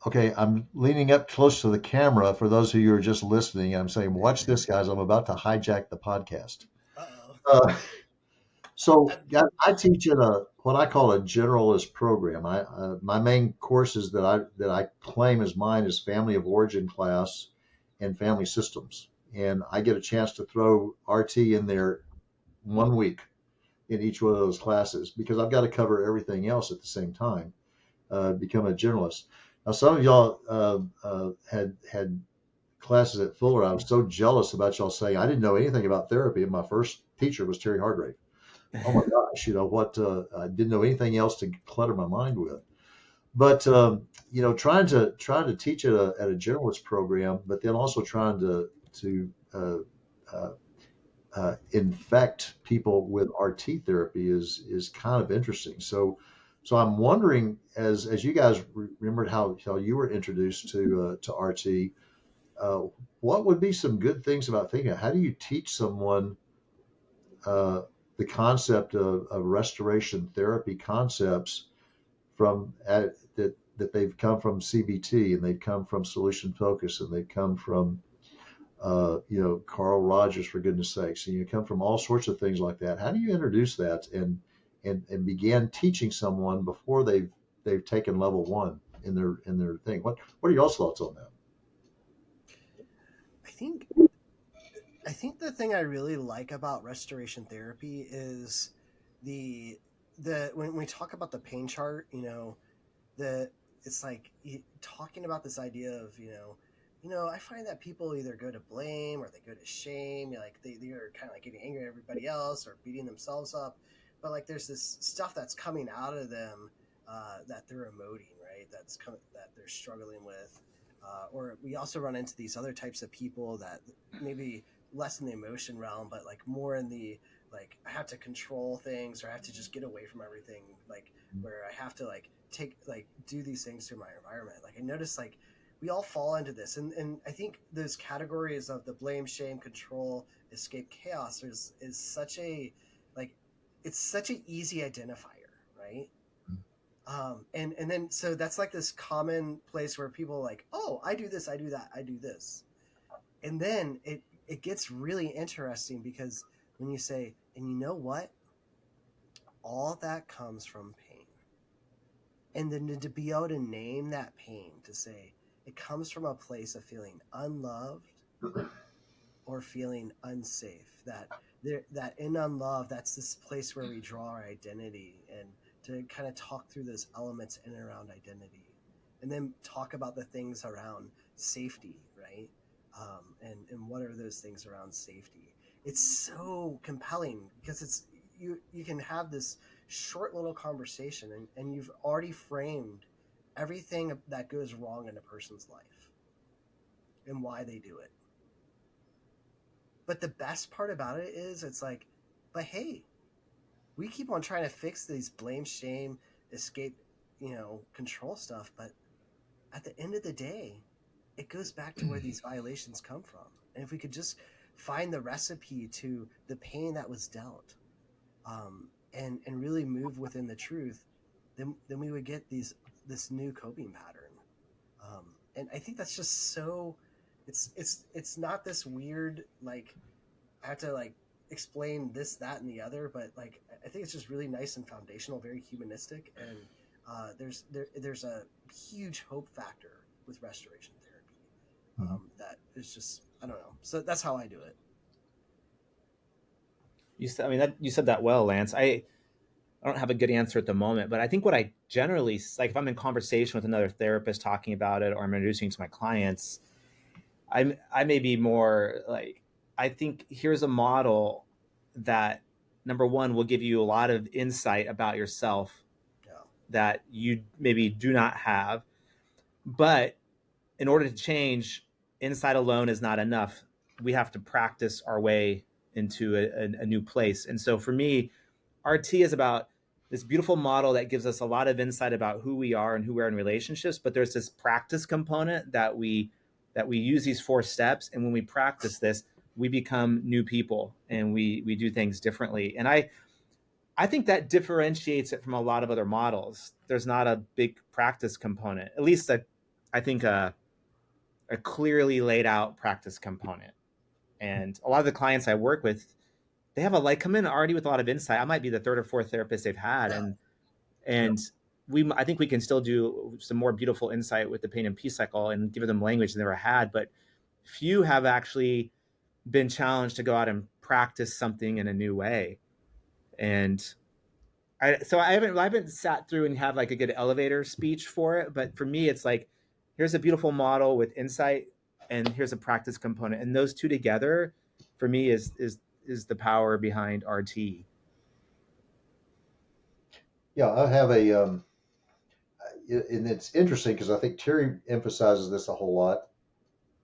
okay, I'm leaning up close to the camera. For those of you who are just listening, I'm saying, watch this, guys. I'm about to hijack the podcast. Uh-oh. Uh, So, guys, I teach in a what I call a generalist program. My main courses that I claim as mine is family of origin class and family systems, and I get a chance to throw RT in there 1 week in each one of those classes because I've got to cover everything else at the same time. Become a generalist. Now, some of y'all had classes at Fuller. I was so jealous about y'all saying I didn't know anything about therapy, and my first teacher was Terry Hargrave. Oh my gosh, what I didn't know anything else to clutter my mind with. But trying to teach at a generalist program, but then also trying to uh, infect people with RT therapy is kind of interesting. So I'm wondering, as you guys remembered how you were introduced to RT, what would be some good things about thinking? How do you teach someone uh, the concept of restoration therapy concepts that they've come from CBT and they've come from solution focus and they've come from Carl Rogers, for goodness sakes, and you come from all sorts of things like that. How do you introduce that and begin teaching someone before they've taken level one in their thing? What are y'all's thoughts on that? I think I think the thing I really like about restoration therapy is the when we talk about the pain chart, the it's like talking about this idea of I find that people either go to blame or they go to shame. Like they're kind of like getting angry at everybody else or beating themselves up, but like there's this stuff that's coming out of them that they're emoting, right? That they're struggling with. Or we also run into these other types of people that maybe less in the emotion realm, but like more in the like I have to control things or I have to just get away from everything, like where I have to like do these things to my environment. Like I notice like we all fall into this, and I think those categories of the blame, shame, control, escape, chaos is such a like it's such an easy identifier, right? And then so that's like this common place where people are like, oh, I do this, I do that, I do this, and then it gets really interesting because when you say, and you know what, all that comes from pain, and then to be able to name that pain, to say it comes from a place of feeling unloved or feeling unsafe, that in unloved, that's this place where we draw our identity, and to kind of talk through those elements in and around identity, and then talk about the things around safety, right? And what are those things around safety? It's so compelling because you can have this short little conversation, and you've already framed everything that goes wrong in a person's life and why they do it. But the best part about it is it's like, but hey, we keep on trying to fix these blame, shame, escape, control stuff. But at the end of the day, it goes back to where these violations come from. And if we could just find the recipe to the pain that was dealt, and really move within the truth, then we would get this new coping pattern. And I think that's just so. It's not this weird like I have to like explain this, that, and the other, but like I think it's just really nice and foundational, very humanistic, and there's a huge hope factor with restoration therapy that is just I don't know. So that's how I do it. you said that well, Lance. I don't have a good answer at the moment, but I think what I generally like, if I'm in conversation with another therapist talking about it, or I'm introducing to my clients, I may be more like, I think here's a model that, number one, will give you a lot of insight about yourself Yeah. that you maybe do not have. But in order to change, insight alone is not enough. We have to practice our way into a new place. And so for me, RT is about this beautiful model that gives us a lot of insight about who we are and who we are in relationships. But there's this practice component that we use these 4 steps, and when we practice this, we become new people and we do things differently. And I think that differentiates it from a lot of other models. There's not a big practice component, at least I think a clearly laid out practice component. And a lot of the clients I work with, they have come in already with a lot of insight. I might be the 3rd or 4th therapist they've had, and I think we can still do some more beautiful insight with the pain and peace cycle and give them language they never had. But few have actually been challenged to go out and practice something in a new way. And I haven't sat through and have like a good elevator speech for it, but for me, it's like, here's a beautiful model with insight, and here's a practice component, and those two together, for me, is the power behind RT. Yeah, I have and it's interesting because I think Terry emphasizes this a whole lot,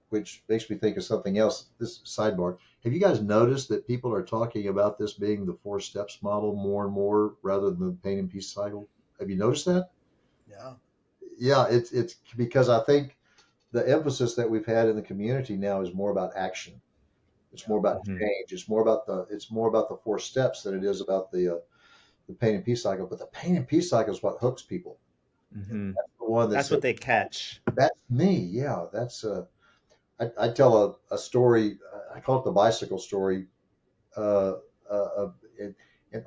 which makes me think of something else. This sidebar. Have you guys noticed that people are talking about this being the 4 steps model more and more rather than the pain and peace cycle? Have you noticed that? Yeah. Yeah, it's because I think the emphasis that we've had in the community now is more about action. It's more about Mm-hmm. change. It's more about the 4 steps than it is about the pain and peace cycle. But the pain and peace cycle is what hooks people. Mm-hmm. That's the one that That's says, what they catch. "That's me." Yeah, I tell a story. I call it the bicycle story. Uh, uh, and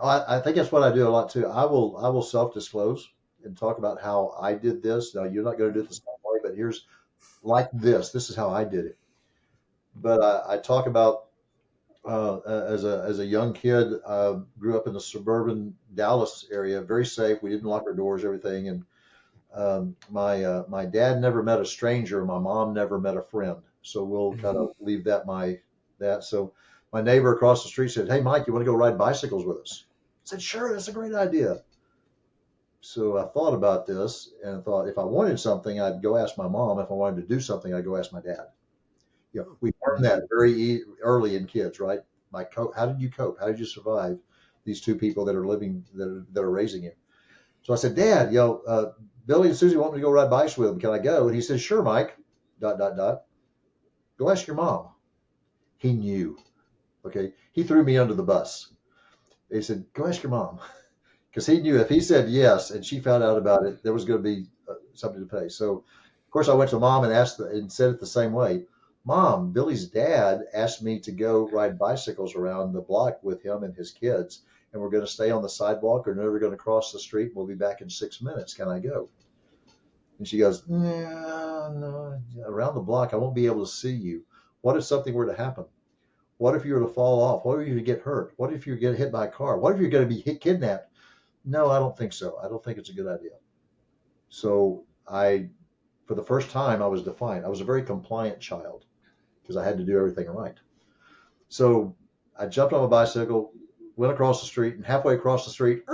I think that's what I do a lot too. I will self disclose and talk about how I did this. Now you're not going to do it the same way, but here's like this. This is how I did it. But I talk about as a young kid, grew up in the suburban Dallas area, very safe. We didn't lock our doors, everything, and my dad never met a stranger. My mom never met a friend. So we'll kind of leave that. So my neighbor across the street said, "Hey, Mike, you want to go ride bicycles with us?" I said, "Sure, that's a great idea." So I thought about this and thought if I wanted something, I'd go ask my mom. If I wanted to do something, I'd go ask my dad. We learn that very early in kids, right? How did you cope? How did you survive these 2 people that are living that are raising you? So I said, "Dad, Billy and Susie want me to go ride bikes with them. Can I go?" And he said, "Sure, Mike. Dot dot dot. Go ask your mom." He knew. Okay, he threw me under the bus. He said, "Go ask your mom," because he knew if he said yes and she found out about it, there was going to be something to pay. So, of course, I went to mom and and said it the same way. "Mom, Billy's dad asked me to go ride bicycles around the block with him and his kids, and we're going to stay on the sidewalk. We're never going to cross the street. We'll be back in 6 minutes. Can I go?" And she goes, "No, no, around the block, I won't be able to see you. What if something were to happen? What if you were to fall off? What if you get hurt? What if you get hit by a car? What if you're going to be kidnapped?" "No, I don't think so. I don't think it's a good idea." So for the first time, I was defiant. I was a very compliant child because I had to do everything right. So I jumped on a bicycle, went across the street, and halfway across the street,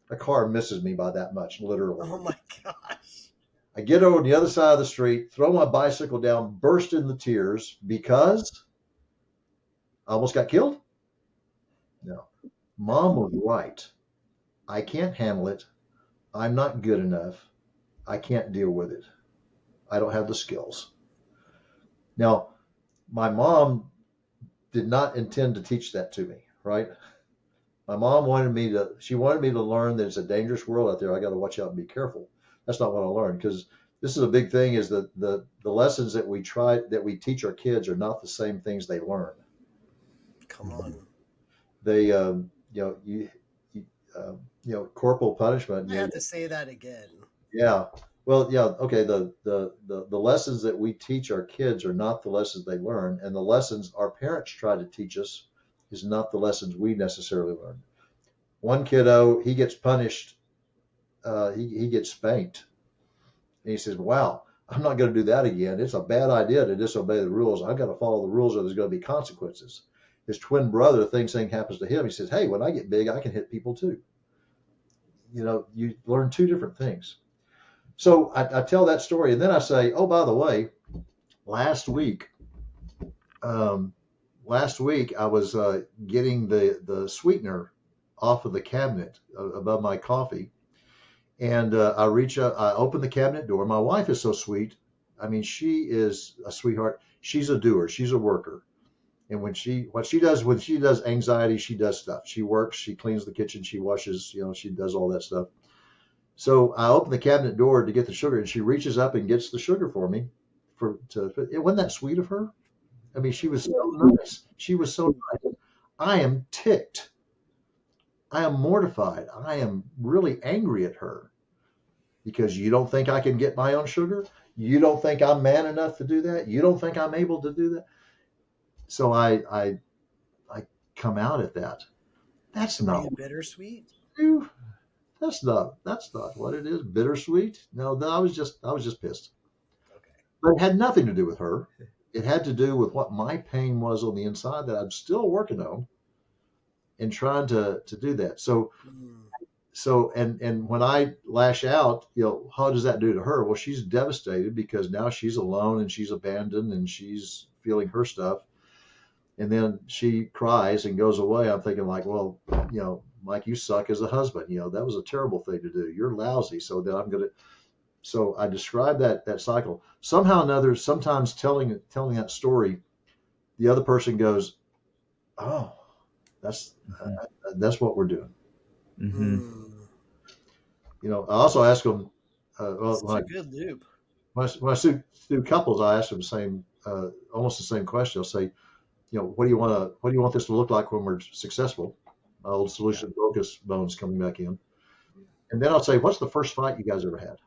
a car misses me by that much, literally. Oh my gosh. I get over on the other side of the street, throw my bicycle down, burst into tears because I almost got killed. No. Mom was right. I can't handle it. I'm not good enough. I can't deal with it. I don't have the skills. Now, my mom did not intend to teach that to me, right? My mom she wanted me to learn that it's a dangerous world out there. I got to watch out and be careful. That's not what I learned because this is a big thing is that the lessons that we teach our kids are not the same things they learn. Come on. They, corporal punishment. I have to say that again. Yeah. Well, yeah. Okay. The lessons that we teach our kids are not the lessons they learn, and the lessons our parents try to teach us is not the lessons we necessarily learn. One kiddo, he gets punished, he gets spanked, and he says, "Wow, I'm not going to do that again. It's a bad idea to disobey the rules. I've got to follow the rules, or there's going to be consequences." His twin brother, thing happens to him. He says, "Hey, when I get big, I can hit people too." You learn two different things. So I tell that story, and then I say, "Oh, by the way, last week, I was getting the sweetener off of the cabinet above my coffee, and I reach up, I open the cabinet door. My wife is so sweet. I mean, she is a sweetheart. She's a doer. She's a worker. And when she does anxiety, she does stuff. She works. She cleans the kitchen. She washes. She does all that stuff. So I open the cabinet door to get the sugar, and she reaches up and gets the sugar for me. It wasn't that sweet of her. I mean, she was so nice. She was so nice. I am ticked. I am mortified. I am really angry at her because you don't think I can get my own sugar. You don't think I'm man enough to do that. You don't think I'm able to do that. So I come out at that. That's not bittersweet. That's not what it is. Bittersweet. No, I was just pissed. Okay. But it had nothing to do with her. It had to do with what my pain was on the inside that I'm still working on and trying to do that. So and when I lash out, how does that do to her? Well, she's devastated because now she's alone and she's abandoned and she's feeling her stuff. And then she cries and goes away. I'm thinking like, well, Mike, you suck as a husband. That was a terrible thing to do. You're lousy. So I describe that cycle. Somehow or another, sometimes telling that story, the other person goes, "Oh, that's what we're doing." Mm-hmm. I also ask them. It's a good loop. When I do couples, I ask them almost the same question. I'll say, what do you want this to look like when we're successful? My old solution focus bones coming back in, and then I'll say, what's the first fight you guys ever had?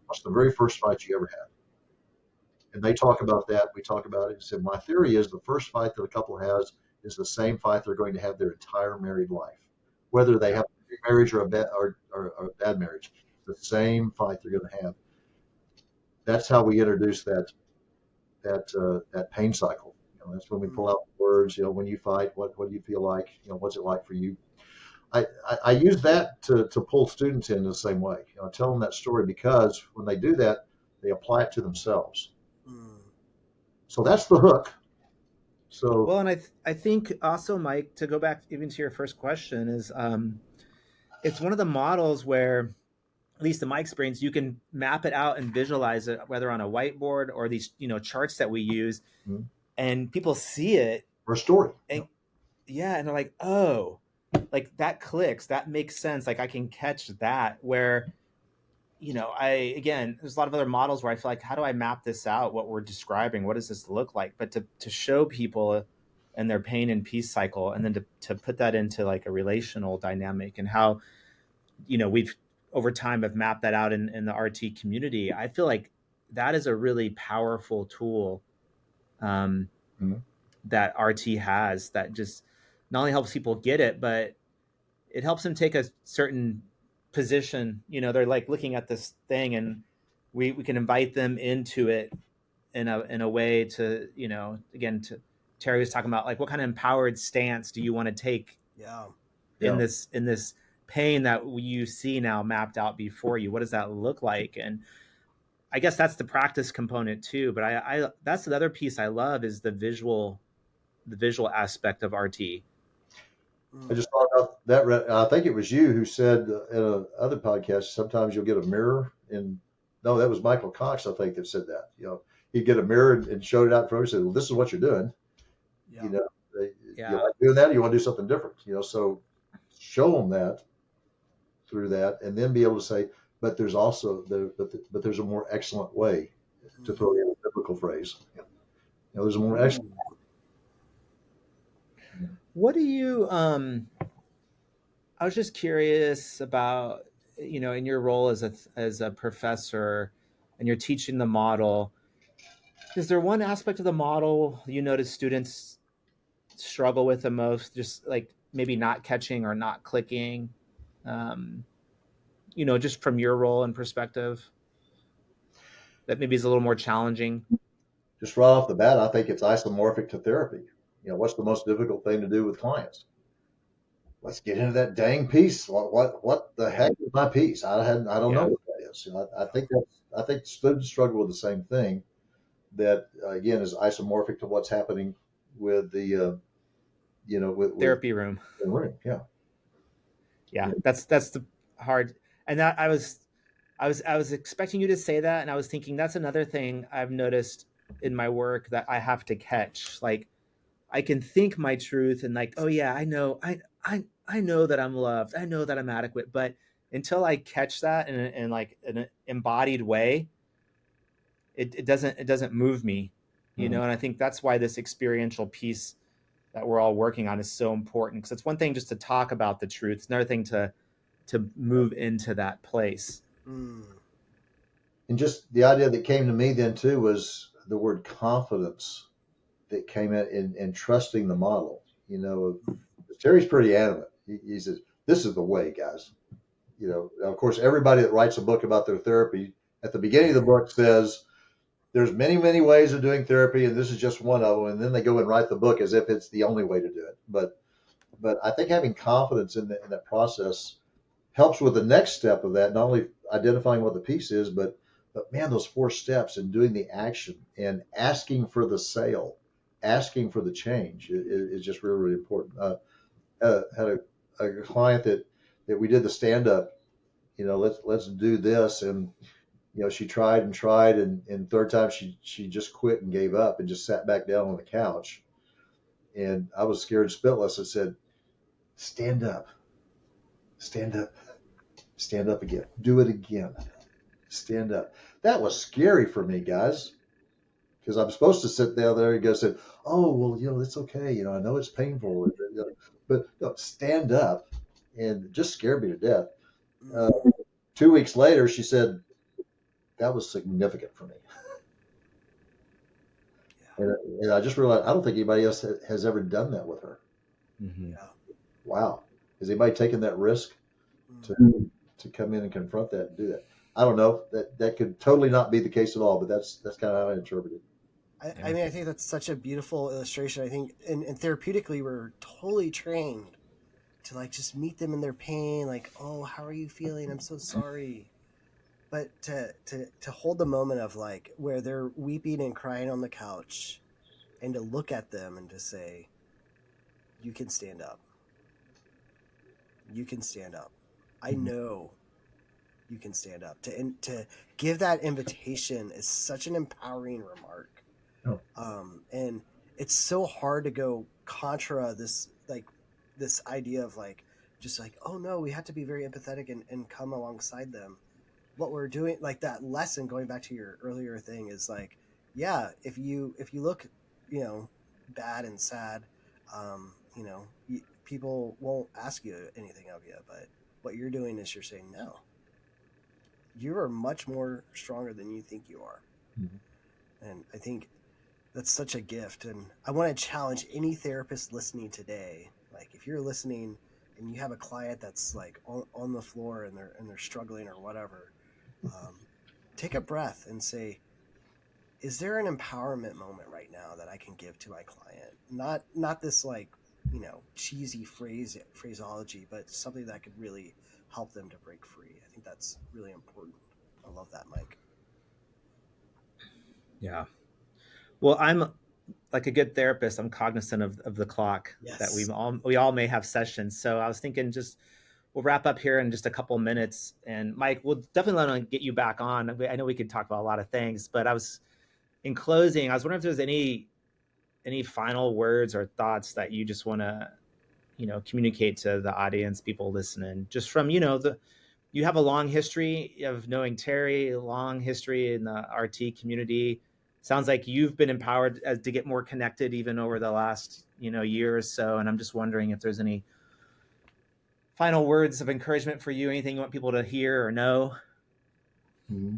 What's the very first fight you ever had? And they talk about that. We talk about it. And said, my theory is the first fight that a couple has is the same fight they're going to have their entire married life, whether they have a marriage or a bad marriage. The same fight they're going to have. That's how we introduce that pain cycle. That's when we pull out the words. When you fight, what do you feel like? What's it like for you? I use that to pull students in the same way. I tell them that story because when they do that, they apply it to themselves. So that's the hook. So well, and I think also, Mike, to go back even to your first question, is it's one of the models where, at least in my experience, you can map it out and visualize it, whether on a whiteboard or these charts that we use, and people see it or a story. And they're like, oh, like that clicks, that makes sense. Like I can catch that. Where there's a lot of other models where I feel like, how do I map this out? What we're describing, what does this look like? But to show people and their pain and peace cycle, and then to put that into like a relational dynamic, and how we've over time have mapped that out in the RT community. I feel like that is a really powerful tool that RT has, that just not only helps people get it, but it helps them take a certain position. They're like looking at this thing, and we can invite them into it in a way to, again, to Terry was talking about, like, what kind of empowered stance do you want to take in this pain that you see now mapped out before you? What does that look like? And I guess that's the practice component too. But I that's the other piece I love, is the visual aspect of RT. I just thought about that. I think it was you who said in another podcast, sometimes you'll get a mirror, and no, that was Michael Cox, I think, that said that. He'd get a mirror and showed it out for him and said, well, this is what you're doing. You like doing that, or you want to do something different? So show them that through that, and then be able to say, but there's also but there's a more excellent way, to throw in a biblical phrase. There's a more excellent. What do you I was just curious about, in your role as a professor, and you're teaching the model, is there one aspect of the model you notice students struggle with the most? Just like maybe not catching or not clicking, um, just from your role and perspective, that maybe is a little more challenging. Just right off the bat, I think it's isomorphic to therapy. What's the most difficult thing to do with clients? Let's get into that dang piece. What the Yeah. heck is my piece? I don't know Yeah. what that is. I think students struggle with the same thing. That again is isomorphic to what's happening with the with Therapy room. the room. Yeah. Yeah, that's the hard. And that I was expecting you to say that, and I was thinking that's another thing I've noticed in my work that I have to catch. Like, I can think my truth and like, oh yeah, I know that I'm loved. I know that I'm adequate. But until I catch that in like an embodied way, it doesn't move me, Mhm. And I think that's why this experiential piece that we're all working on is so important, because it's one thing just to talk about the truth. It's another thing to move into that place. Mm. And just the idea that came to me then too was the word confidence that came in trusting the model. Terry's pretty adamant. He says, "This is the way, guys." Of course, everybody that writes a book about their therapy at the beginning of the book says, "There's many, many ways of doing therapy, and this is just one of them." And then they go and write the book as if it's the only way to do it. But I think having confidence in that process helps with the next step of that, not only identifying what the piece is, but man, those 4 steps and doing the action and asking for the sale, asking for the change is just really, really important. Had a client that we did the stand up, let's do this, and she tried and tried, and third time she just quit and gave up and just sat back down on the couch, and I was scared spitless. I said, stand up, stand up, stand up again, do it again, stand up. That was scary for me, guys, because I'm supposed to sit down there and go say, oh well, it's okay, I know it's painful, but no, stand up, and just scared me to death. uh, Mm. 2 weeks later she said that was significant for me. Yeah. And I just realized I don't think anybody else has ever done that with her. Mm-hmm. Yeah. Wow. Has anybody taken that risk Mm. to come in and confront that and do that? I don't know. That could totally not be the case at all, but that's kind of how I interpret it. I mean, I think that's such a beautiful illustration. I think, and therapeutically, we're totally trained to like just meet them in their pain, like, oh, how are you feeling? I'm so sorry. But to hold the moment of like where they're weeping and crying on the couch, and to look at them and to say, you can stand up. You can stand up. I know you can stand up. To give that invitation is such an empowering remark. Oh. And it's so hard to go contra this idea of like just like, oh no, we have to be very empathetic and come alongside them. What we're doing, like that lesson, going back to your earlier thing, is like, yeah, if you look, bad and sad, people won't ask you anything of you. But what you're doing is you're saying, no, you are much more stronger than you think you are. Mm-hmm. And I think that's such a gift. And I want to challenge any therapist listening today. Like, if you're listening and you have a client that's like on the floor and they're struggling or whatever, take a breath and say, is there an empowerment moment right now that I can give to my client? Not this like, cheesy phraseology, but something that could really help them to break free. I think that's really important. I love that, Mike. Yeah. Well, I'm like a good therapist. I'm cognizant of the clock, that Yes. we all may have sessions. So I was thinking we'll wrap up here in just a couple minutes. And Mike, we'll definitely want to get you back on. I know we could talk about a lot of things, but in closing, I was wondering if there's any final words or thoughts that you just want to, communicate to the audience, people listening, just from, you have a long history of knowing Terry, a long history in the RT community. Sounds like you've been empowered to get more connected even over the last, year or so. And I'm just wondering if there's any final words of encouragement for you, anything you want people to hear or know. Mm-hmm.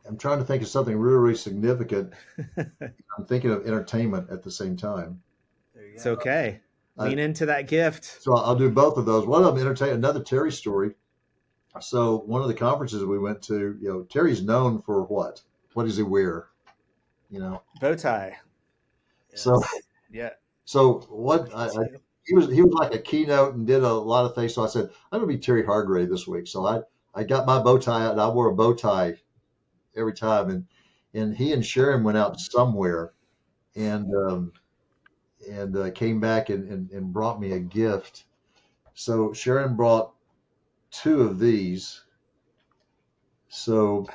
I'm trying to think of something really, really significant. I'm thinking of entertainment at the same time. It's okay. I, Lean into that gift. so I'll do both of those. One of them entertain another Terry story. So one of the conferences we went to, Terry's known for what? What does he wear? Bow tie. So Yes. Yeah. so what he was like a keynote and did a lot of things. So I said, I'm gonna be Terry Hargrave this week. So I got my bow tie out and I wore a bow tie every time. And he and Sharon went out somewhere and came back and brought me a gift. So Sharon brought two of these. So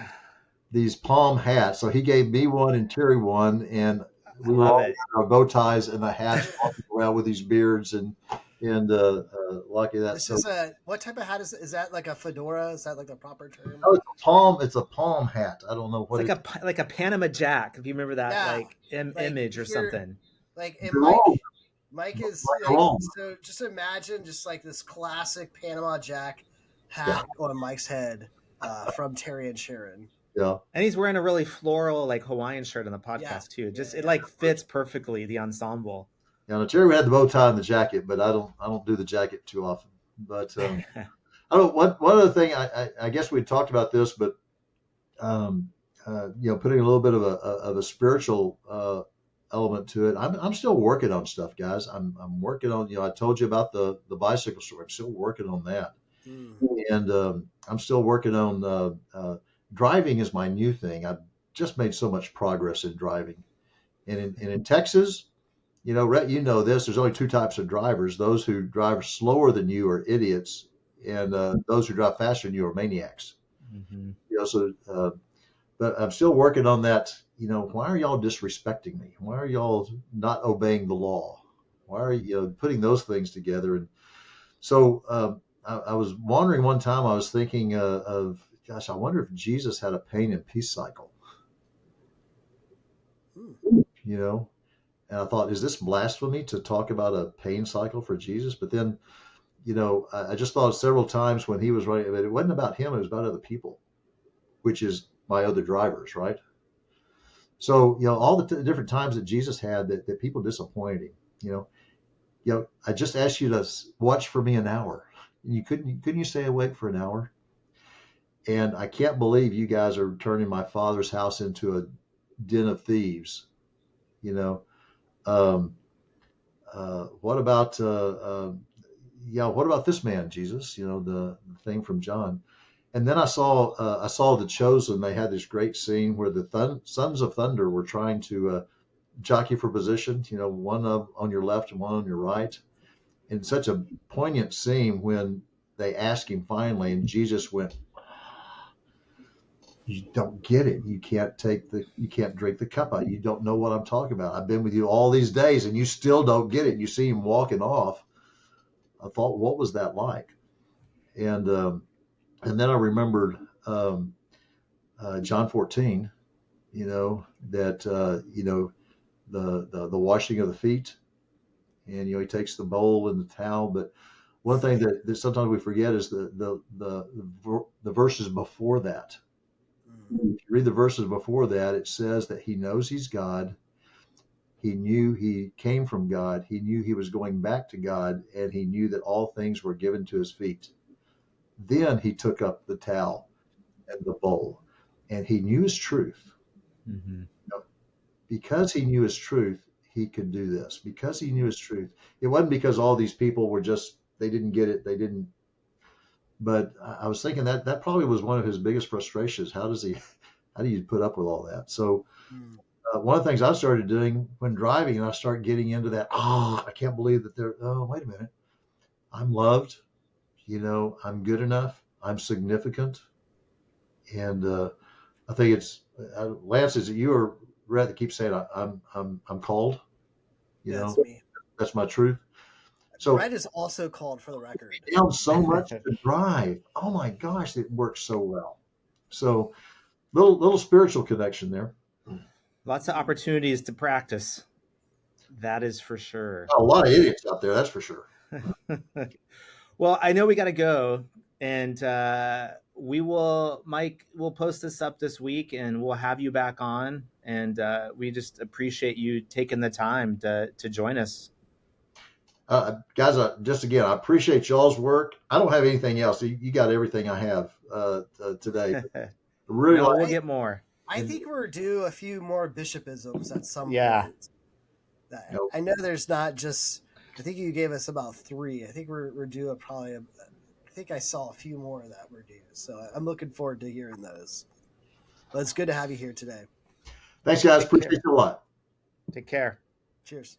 these palm hats. So he gave me one and Terry one, and I we were love all it. wearing our bow ties and the hats, walking around with these beards and lucky that. This So is what type of hat is that? Like a fedora? Is that like the proper term? oh, it's a palm. It's a palm hat. I don't know It's what like it's. a Panama Jack, if you remember that Yeah, like like image or if you're something. like, and Jerome, Mike is like like, Jerome. so just imagine just like this classic Panama Jack Yeah, hat on Mike's head from Terry and Sharon. yeah. And he's wearing a really floral like Hawaiian shirt on the Yeah, podcast too. Just yeah, it yeah. like fits perfectly the ensemble. Now Terry had the bow tie and the jacket, but I don't do the jacket too often. But I don't. One other thing, I guess we talked about this, but um, putting a little bit of a spiritual element to it. I'm still working on stuff, guys. I'm working on. I told you about the bicycle story. I'm still working on that, Mm. and I'm still working on driving is my new thing. I've just made so much progress in driving, and in Texas. Rhett, you know this. There's only two types of drivers: those who drive slower than you are idiots, and those who drive faster than you are maniacs. Mm-hmm. But I'm still working on that. Why are y'all disrespecting me? Why are y'all not obeying the law? Why are you putting those things together? And so I was wondering one time. I was thinking gosh, I wonder if Jesus had a pain and peace cycle. Mm. And I thought, is this blasphemy to talk about a pain cycle for Jesus? But then, I just thought several times when he was writing, but it wasn't about him; it was about other people, which is my other drivers, right? So, all the different times that Jesus had that people disappointed him. I just asked you to watch for me an hour. And couldn't you stay awake for an hour? And I can't believe you guys are turning my father's house into a den of thieves. Um, what about what about this man, Jesus? The thing from John. And then I saw the Chosen. They had this great scene where the sons of thunder were trying to jockey for position. One on your left and one on your right. And such a poignant scene when they asked him finally, and Jesus went, "You don't get it. You can't drink the cup out. You don't know what I'm talking about. I've been with you all these days, and you still don't get it." You see him walking off. I thought, what was that like? And then I remembered John 14. That the washing of the feet, and he takes the bowl and the towel. But one thing that sometimes we forget is the verses before that. Mm. If you read the verses before that, it says that he knows he's God. He knew he came from God. He knew he was going back to God, and he knew that all things were given to his feet. Then he took up the towel and the bowl, and he knew his truth. Mm-hmm. Because he knew his truth, he could do this. Because he knew his truth. It wasn't because all these people were they didn't get it. They didn't. But I was thinking that probably was one of his biggest frustrations. How do you put up with all that? So Mm. one of the things I started doing when driving, and I start getting into that, I can't believe that wait a minute. I'm loved. I'm good enough. I'm significant. And I think it's, Lance, is it you or Brett that keeps saying I'm called? That's me. That's my truth. So Brett is also called, for the record. down so much to drive. Oh my gosh, it works so well. So little spiritual connection there. Lots of opportunities to practice. That is for sure. A lot of idiots out there, that's for sure. Well, I know we got to go, and Mike, we'll post this up this week, and we'll have you back on. And we just appreciate you taking the time to join us. Guys, I appreciate y'all's work. I don't have anything else. You got everything I have today. Really No, like. we'll get more. I think we're due a few more bishopisms at some Yeah. point. I know there's not just. I think you gave us about 3. I think we're due I think I saw a few more that we're due. So I'm looking forward to hearing those. But it's good to have you here today. Thanks, guys. Take care. Appreciate you a lot. Take care. Cheers.